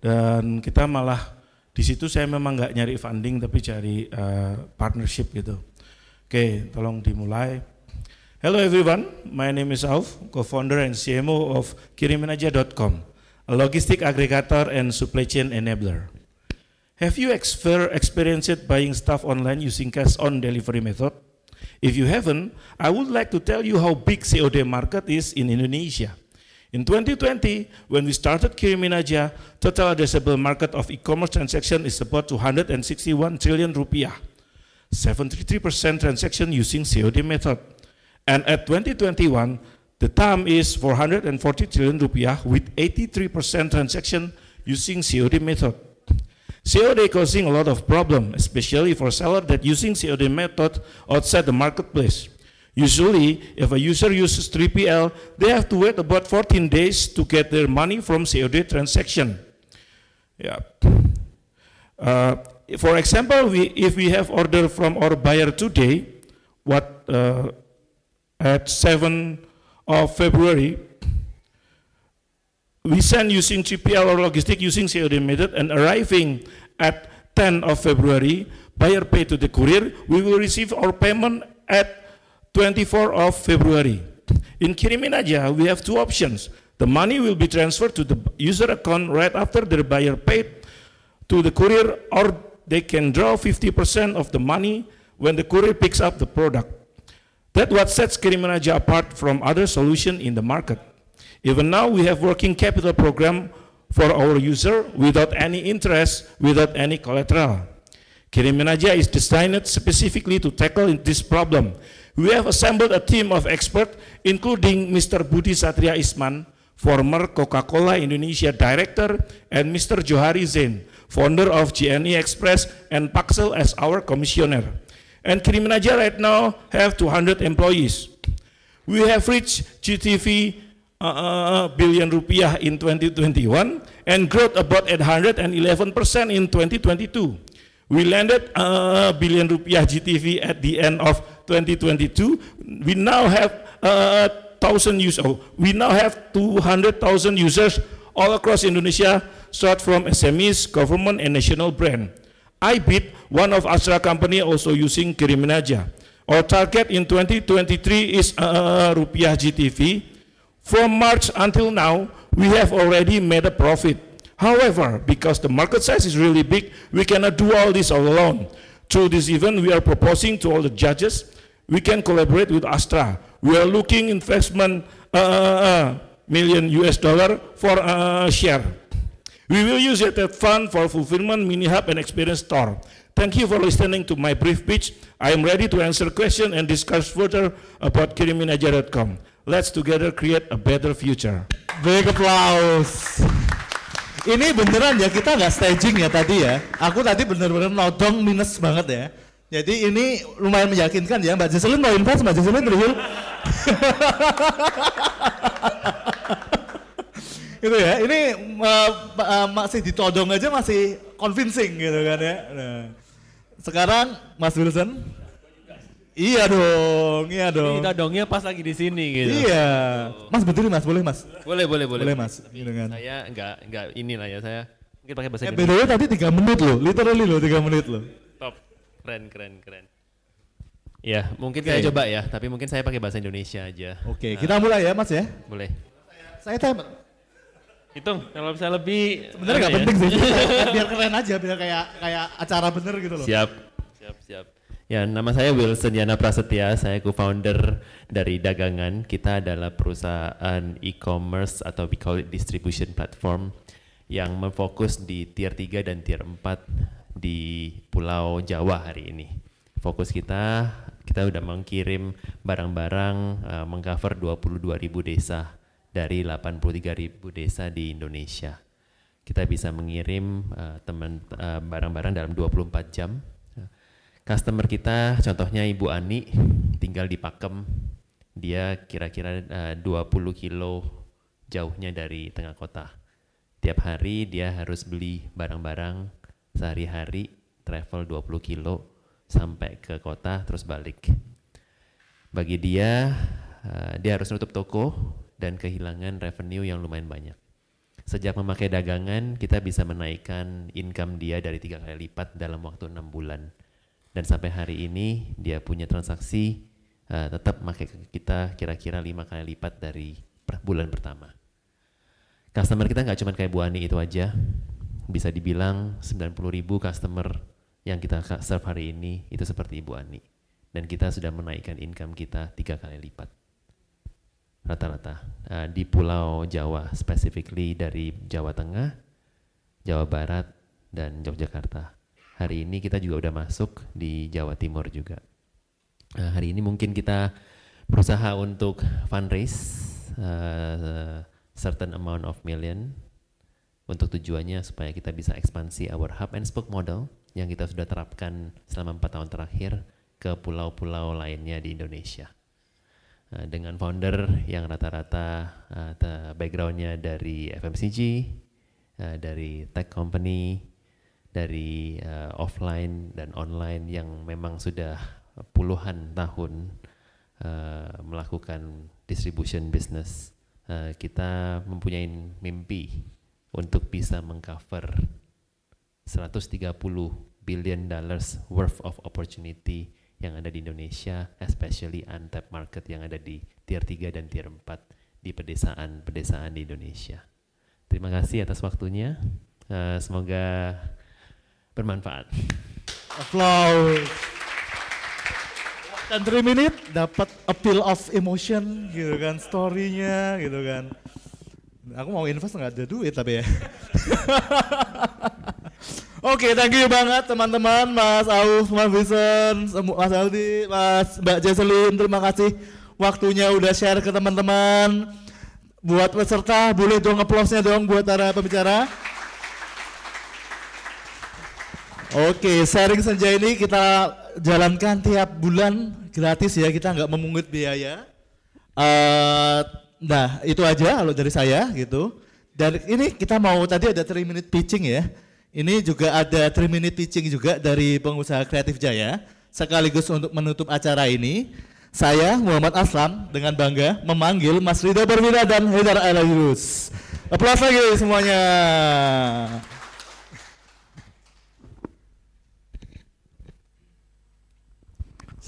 S3: dan kita malah di situ saya memang nggak nyari funding tapi cari partnership gitu. Oke, tolong dimulai. Hello everyone, my name is Auf, co-founder and CMO of Kiriminaja.com, a logistic aggregator and supply chain enabler. Have you experienced buying stuff online using cash on delivery method? If you haven't, I would like to tell you how big COD market is in Indonesia. In 2020, when we started Kiriminaja, total addressable market of e-commerce transaction is about 261 trillion rupiah. 73% transaction using COD method. And at 2021, the TAM is 440 trillion rupiah with 83% transaction using COD method. COD causing a lot of problem, especially for seller that using COD method outside the marketplace. Usually, if a user uses 3PL, they have to wait about 14 days to get their money from COD transaction. Yeah. For example, if we have order from our buyer today, at 7 of February, we send using 3PL or logistic using COD method and arriving at 10 of February, buyer pay to the courier, we will receive our payment at 24 of February. In Kiriminaja, we have two options. The money will be transferred to the user account right after the buyer paid to the courier, or they can draw 50% of the money when the courier picks up the product. That's what sets Kiriminaja apart from other solutions in the market. Even now, we have working capital program for our user without any interest, without any collateral. Kiriminaja is designed specifically to tackle this problem. We have assembled a team of experts, including Mr. Budi Satria Isman, former Coca-Cola Indonesia director, and Mr. Johari Zain, founder of GNE Express, and Paxel as our commissioner. And Kriminaja right now have 200 employees. We have reached GTV billion rupiah in 2021 and growth about 811% in 2022. We landed billion rupiah GTV at the end of 2022. We now have 200,000 users all across Indonesia, start from SMEs, government, and national brand. iBit, one of Astra company, also using Kriminaja. Our target in 2023 is rupiah GTV. From March until now, we have already made a profit. However, because the market size is really big, we cannot do all this all alone. Through this event, we are proposing to all the judges, we can collaborate with Astra. We are looking investment million US dollar for share. We will use it as fund for fulfillment, mini hub, and experience store. Thank you for listening to my brief pitch. I am ready to answer questions and discuss further about Kriminaja.com. Let's together create a better future.
S2: Big applause. Ini beneran ya, kita nggak staging ya tadi ya. Aku tadi bener-bener nodong minus banget ya. Jadi ini lumayan meyakinkan ya. Mbak Jesselyn mau invest, Mbak Jesselyn real. Gitu ya, ini masih ditodong aja masih convincing gitu kan ya. Nah, sekarang Mas Wilson, iya dong.
S7: Kita dongnya pas lagi di sini gitu.
S2: Iya, Mas berdiri Mas, boleh Mas?
S7: Boleh.
S2: Boleh Mas. Dengan.
S7: Saya enggak inilah ya, saya mungkin pakai bahasa
S2: Indonesia. BTW tadi 3 menit loh, literally loh 3 menit loh.
S7: Top, keren. Ya, mungkin kita coba ya, tapi mungkin saya pakai bahasa Indonesia aja.
S2: Oke, kita mulai ya Mas ya.
S7: Boleh.
S2: Saya timer.
S7: Hitung kalau bisa lebih.
S2: Sebenarnya nggak penting sih, biar keren aja, biar kayak acara bener gitu loh.
S7: Siap. Ya, nama saya Wilson Yana Prasetya, saya co-founder dari Dagangan. Kita adalah perusahaan e-commerce atau we call it distribution platform yang memfokus di tier 3 dan tier 4 di Pulau Jawa hari ini. Fokus kita udah mengirim barang-barang mengcover 22.000 desa dari 83.000 desa di Indonesia. Kita bisa mengirim barang-barang dalam 24 jam. Customer kita contohnya Ibu Ani tinggal di Pakem, dia kira-kira 20 kilo jauhnya dari tengah kota. Tiap hari dia harus beli barang-barang sehari-hari, travel 20 kilo sampai ke kota terus balik. Bagi dia harus nutup toko dan kehilangan revenue yang lumayan banyak. Sejak memakai Dagangan, kita bisa menaikkan income dia dari 3 kali lipat dalam waktu 6 bulan. Dan sampai hari ini dia punya transaksi tetap pakai kita kira-kira 5 kali lipat dari bulan pertama. Customer kita nggak cuma kayak Bu Ani itu aja, bisa dibilang 90.000 customer yang kita serve hari ini itu seperti Ibu Ani. Dan kita sudah menaikkan income kita 3 kali lipat. Rata-rata di Pulau Jawa, specifically dari Jawa Tengah, Jawa Barat, dan Yogyakarta. Hari ini kita juga udah masuk di Jawa Timur juga. Hari ini mungkin kita berusaha untuk fundraise certain amount of million untuk tujuannya supaya kita bisa ekspansi our hub and spoke model yang kita sudah terapkan selama 4 tahun terakhir ke pulau-pulau lainnya di Indonesia. Dengan founder yang rata-rata backgroundnya dari FMCG, dari tech company, dari offline dan online yang memang sudah puluhan tahun melakukan distribution business. Kita mempunyai mimpi untuk bisa mengcover 130 billion dollars worth of opportunity yang ada di Indonesia, especially untapped market yang ada di tier 3 dan tier 4 di pedesaan di Indonesia. Terima kasih atas waktunya. Semoga bermanfaat.
S2: Applause. Dan 3 menit dapat appeal of emotion gitu kan, story-nya gitu kan. Aku mau invest nggak ada duit tapi ya. Oke, thank you banget teman-teman, Mas Auf, Mas Wilson, Mas Aldi, Mbak Jesselyn, terima kasih waktunya udah share ke teman-teman. Buat peserta boleh dong applause-nya dong buat para pembicara. Oke, sharing senja ini kita jalankan tiap bulan gratis ya, kita nggak memungut biaya. Nah, itu aja kalau dari saya gitu. Dan ini kita mau tadi ada 3 minute pitching ya. Ini juga ada 3 minute pitching juga dari pengusaha Kreatif Jaya. Sekaligus untuk menutup acara ini, saya Muhammad Aslam dengan bangga memanggil Mas Ridho Perwira dan Haidar Al-Yunus. Aplaus lagi semuanya.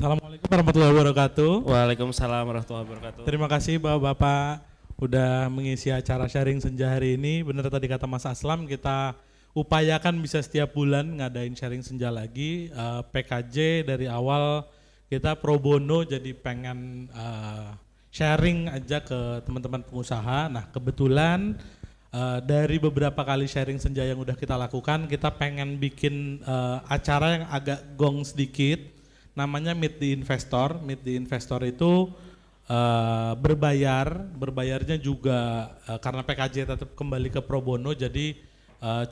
S14: Assalamualaikum warahmatullahi wabarakatuh.
S6: Waalaikumsalam warahmatullahi wabarakatuh.
S14: Terima kasih Bapak-Bapak udah mengisi acara sharing senja hari ini. Benar tadi kata Mas Aslam, kita upayakan bisa setiap bulan ngadain sharing senja lagi. PKJ dari awal kita pro bono, jadi pengen sharing aja ke teman-teman pengusaha. Nah kebetulan dari beberapa kali sharing senja yang udah kita lakukan, kita pengen bikin acara yang agak gong sedikit. Namanya Meet the Investor. Meet the Investor itu berbayarnya juga karena PKJ tetap kembali ke pro bono, jadi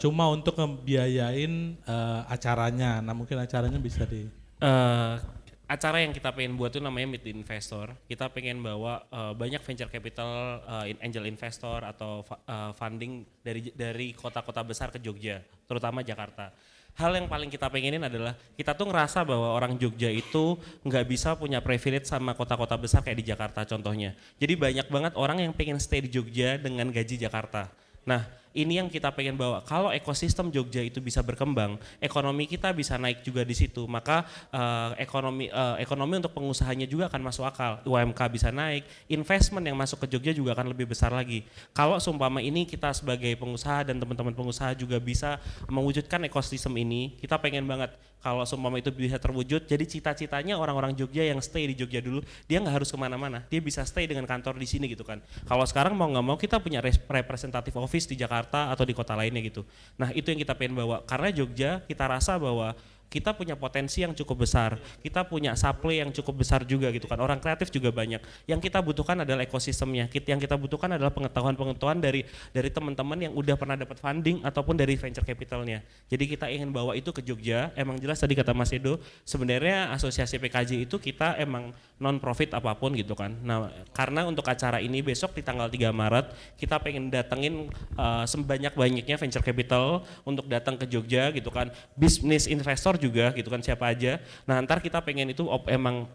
S14: cuma untuk ngebiayain acaranya. Nah mungkin acaranya bisa di
S6: acara yang kita pengen buat itu namanya Meet the Investor. Kita pengen bawa banyak venture capital, angel investor atau funding dari kota-kota besar ke Jogja, terutama Jakarta. Hal yang paling kita pengenin adalah kita tuh ngerasa bahwa orang Jogja itu nggak bisa punya privilege sama kota-kota besar kayak di Jakarta contohnya. Jadi banyak banget orang yang pengen stay di Jogja dengan gaji Jakarta. Nah ini yang kita pengen bawa. Kalau ekosistem Jogja itu bisa berkembang, ekonomi kita bisa naik juga di situ. Maka ekonomi untuk pengusahanya juga akan masuk akal. UMK bisa naik, investment yang masuk ke Jogja juga akan lebih besar lagi. Kalau seumpama ini kita sebagai pengusaha dan teman-teman pengusaha juga bisa mewujudkan ekosistem ini, kita pengen banget kalau seumpama itu bisa terwujud. Jadi cita-citanya orang-orang Jogja yang stay di Jogja dulu, dia nggak harus kemana-mana, dia bisa stay dengan kantor di sini gitu kan. Kalau sekarang mau nggak mau kita punya representative office di Jakarta atau di kota lainnya gitu. Nah itu yang kita pengen bawa, karena Jogja kita rasa bahwa kita punya potensi yang cukup besar, kita punya supply yang cukup besar juga gitu kan, orang kreatif juga banyak. Yang kita butuhkan adalah ekosistemnya, yang kita butuhkan adalah pengetahuan-pengetahuan dari teman-teman yang udah pernah dapat funding ataupun dari venture capitalnya. Jadi kita ingin bawa itu ke Jogja. Emang jelas tadi kata Mas Edo, sebenarnya asosiasi PKJ itu kita emang non profit apapun gitu kan. Nah karena untuk acara ini besok di tanggal 3 Maret kita pengen datengin sebanyak-banyaknya venture capital untuk datang ke Jogja gitu kan, bisnis investor juga gitu kan, siapa aja. Nah ntar kita pengen itu emang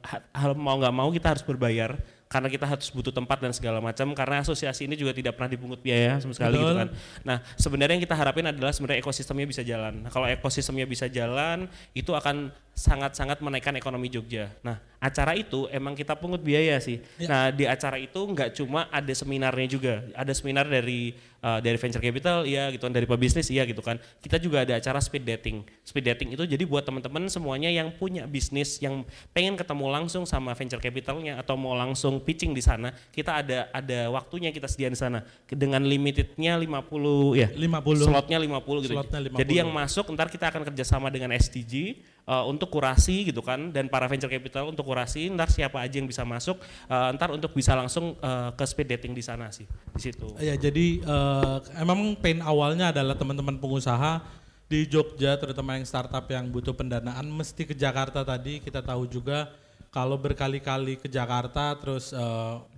S6: mau nggak mau kita harus berbayar karena kita harus butuh tempat dan segala macam, karena asosiasi ini juga tidak pernah dipungut biaya sama sekali gitu kan. Nah sebenarnya yang kita harapin adalah sebenarnya ekosistemnya bisa jalan. Nah kalau ekosistemnya bisa jalan itu akan sangat-sangat menaikkan ekonomi Jogja. Nah acara itu emang kita pungut biaya sih. Ya. Nah di acara itu nggak cuma ada seminarnya juga, ada seminar dari venture capital ya gitu kan, dari pebisnis iya gitu kan. Kita juga ada acara speed dating. Speed dating itu jadi buat teman-teman semuanya yang punya bisnis, yang pengen ketemu langsung sama venture capitalnya atau mau langsung pitching di sana, kita ada waktunya kita sediain di sana dengan limitednya 50 ya.
S14: 50.
S6: Slotnya 50 gitu.
S14: Slotnya 50.
S6: Jadi yang masuk ntar kita akan kerjasama dengan SDG untuk kurasi gitu kan, dan para venture capital untuk kurasi ntar siapa aja yang bisa masuk, ntar untuk bisa langsung ke speed dating di sana sih, di situ.
S14: Ya jadi emang pain awalnya adalah teman-teman pengusaha di Jogja, terutama yang startup yang butuh pendanaan mesti ke Jakarta. Tadi kita tahu juga kalau berkali-kali ke Jakarta terus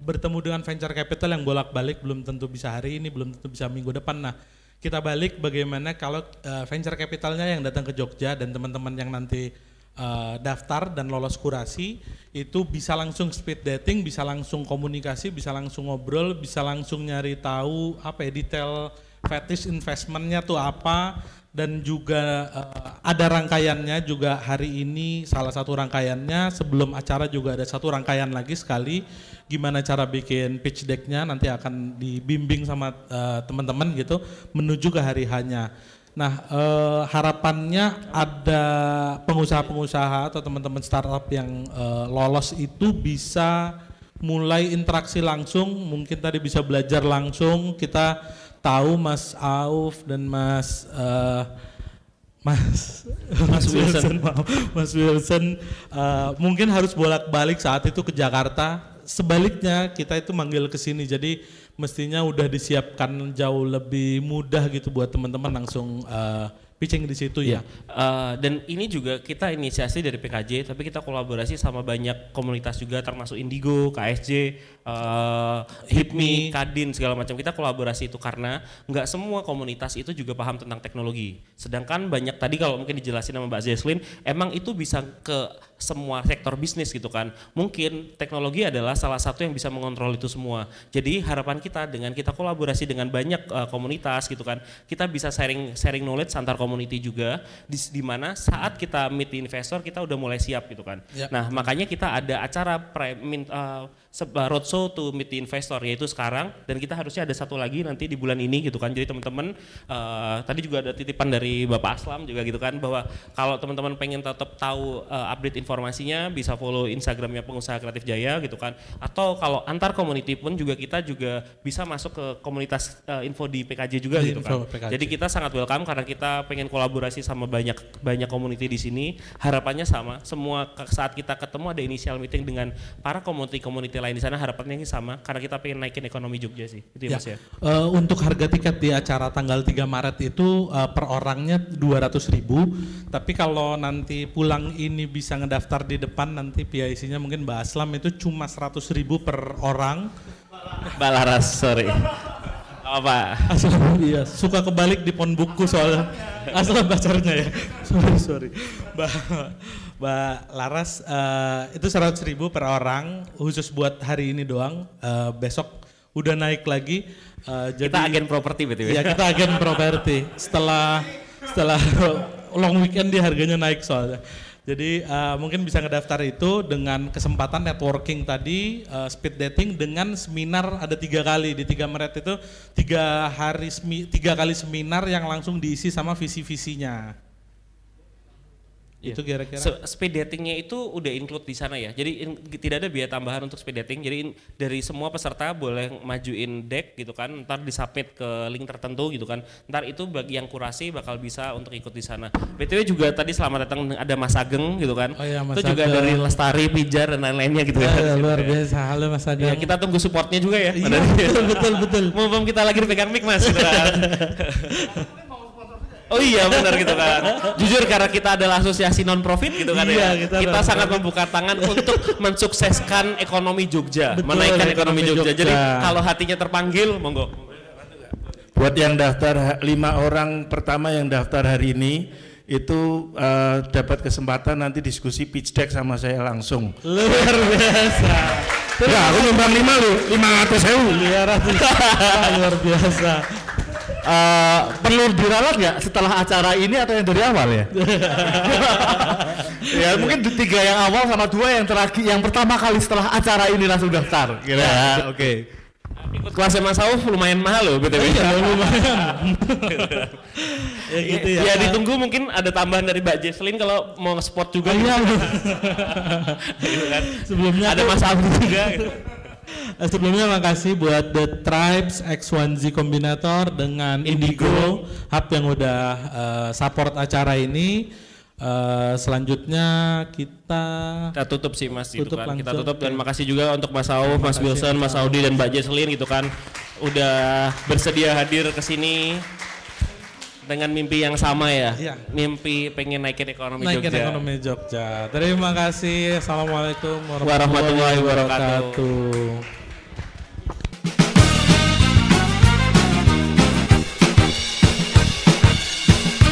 S14: bertemu dengan venture capital yang bolak-balik belum tentu bisa hari ini, belum tentu bisa minggu depan. Nah kita balik bagaimana kalau venture capitalnya yang datang ke Jogja dan teman-teman yang nanti daftar dan lolos kurasi itu bisa langsung speed dating, bisa langsung komunikasi, bisa langsung ngobrol, bisa langsung nyari tahu apa ya detail fetish investmentnya tuh apa. Dan juga ada rangkaiannya juga hari ini, salah satu rangkaiannya sebelum acara juga ada satu rangkaian lagi sekali, gimana cara bikin pitch decknya nanti akan dibimbing sama teman-teman gitu menuju ke hari H-nya. Nah harapannya ada pengusaha-pengusaha atau teman-teman startup yang lolos itu bisa mulai interaksi langsung, mungkin tadi bisa belajar langsung. Kita tahu Mas Auf dan Mas Wilson mungkin harus bolak-balik saat itu ke Jakarta. Sebaliknya kita itu manggil ke sini, jadi mestinya udah disiapkan jauh lebih mudah gitu buat teman-teman langsung pitching di situ ya.
S6: Dan ini juga kita inisiasi dari PKJ, tapi kita kolaborasi sama banyak komunitas juga, termasuk Indigo, KSJ, HIPMI, Kadin, segala macam. Kita kolaborasi itu karena nggak semua komunitas itu juga paham tentang teknologi. Sedangkan banyak tadi kalau mungkin dijelasin sama Mbak Jesslyn, emang itu bisa ke semua sektor bisnis gitu kan. Mungkin teknologi adalah salah satu yang bisa mengontrol itu semua. Jadi harapan kita dengan kita kolaborasi dengan banyak komunitas gitu kan, kita bisa sharing knowledge antar community juga, di mana saat kita meet investor kita udah mulai siap gitu kan. Nah makanya kita ada acara roadshow to meet the investor yaitu sekarang, dan kita harusnya ada satu lagi nanti di bulan ini gitu kan. Jadi teman-teman tadi juga ada titipan dari Bapak Aslam juga gitu kan, bahwa kalau teman-teman pengen tetap tahu update informasinya bisa follow Instagramnya Pengusaha Kreatif Jaya gitu kan, atau kalau antar community pun juga kita juga bisa masuk ke komunitas info di PKJ juga gitu kan. Jadi kita sangat welcome karena kita pengen kolaborasi sama banyak community di sini. Harapannya sama, semua saat kita ketemu ada initial meeting dengan para community lain di sana, harapannya ini sama karena kita pengen naikin ekonomi Jogja sih. Itu ya, Mas ya.
S14: Untuk harga tiket di acara tanggal 3 Maret itu per orangnya 200.000, tapi kalau nanti pulang ini bisa ngedaftar di depan, nanti PIC-nya mungkin Mbak Aslam itu cuma 100.000 per orang.
S6: Mbak Laras, sorry. Apa?
S14: Aslam, iya, suka kebalik di pon buku soalnya. Aslam bacarnya ya. Sorry. Mbak Laras, itu 100.000 per orang khusus buat hari ini doang. Besok udah naik lagi. Jadi
S6: kita agen properti betul
S14: ya? Kita agen properti. Setelah long weekend dia harganya naik soalnya. Jadi mungkin bisa ngedaftar itu dengan kesempatan networking tadi, speed dating dengan seminar ada 3 kali. Di 3 Maret itu 3 kali seminar yang langsung diisi sama visi-visinya. Itu kira-kira.
S6: Speed datingnya itu udah include di sana ya. Jadi tidak ada biaya tambahan untuk speed dating. Jadi dari semua peserta boleh majuin deck gitu kan. Ntar disubmit ke link tertentu gitu kan. Ntar itu bagi yang kurasi bakal bisa untuk ikut di sana. BTW juga tadi selamat datang ada Mas Ageng gitu kan.
S14: Oh iya, Mas
S6: itu juga
S14: Ageng.
S6: dari Lestari, Pijar dan lain-lainnya gitu ya.
S14: Luar biasa. Halo Mas Ageng.
S6: Ya, kita tunggu supportnya juga ya.
S14: Iya, betul.
S6: Mumpung kita lagi pegang mic Mas gitu kan. Oh iya benar gitu kan. Jujur karena kita adalah asosiasi non profit gitu kan ya. Kita sangat membuka tangan untuk mensukseskan ekonomi Jogja, menaikkan ekonomi Jogja. Jadi kalau hatinya terpanggil, monggo.
S3: Buat yang daftar 5 orang pertama yang daftar hari ini itu dapat kesempatan nanti diskusi pitch deck sama saya langsung.
S14: Luar biasa.
S3: Ya, aku nyumbang 5 loh, 500.000.
S14: Luar biasa.
S2: Perlu diralat nggak setelah acara ini atau yang dari awal ya? Ya mungkin 3 yang awal sama 2 yang terakhir, yang pertama kali setelah acara ini langsung daftar. Kira ya, oke.
S6: Ikut kelasnya Mas Auf lumayan mahal loh BTW.
S14: Iya, lumayan. Ya gitu ya.
S6: Ya ditunggu mungkin ada tambahan dari Mbak Jesslyn kalau mau nge-spot juga.
S14: Iya.
S6: Gitu kan.
S14: Sebelumnya
S6: ada Mas Auf juga gitu.
S14: Sebelumnya makasih buat The Tribes X1Z Combinator dengan Indigo Hub yang udah support acara ini. Selanjutnya kita
S6: tutup sih Mas gitu kan.
S14: langsung.
S6: Kita tutup dan makasih juga untuk Mas Auf, Mas Wilson, Mas Audi dan Mbak Jesslyn gitu kan udah bersedia hadir ke sini dengan mimpi yang sama ya.
S14: Iya.
S6: Mimpi pengen naikin ekonomi
S14: naikin
S6: Jogja.
S14: ekonomi Jogja. Terima kasih. Assalamualaikum
S6: warahmatullahi wabarakatuh.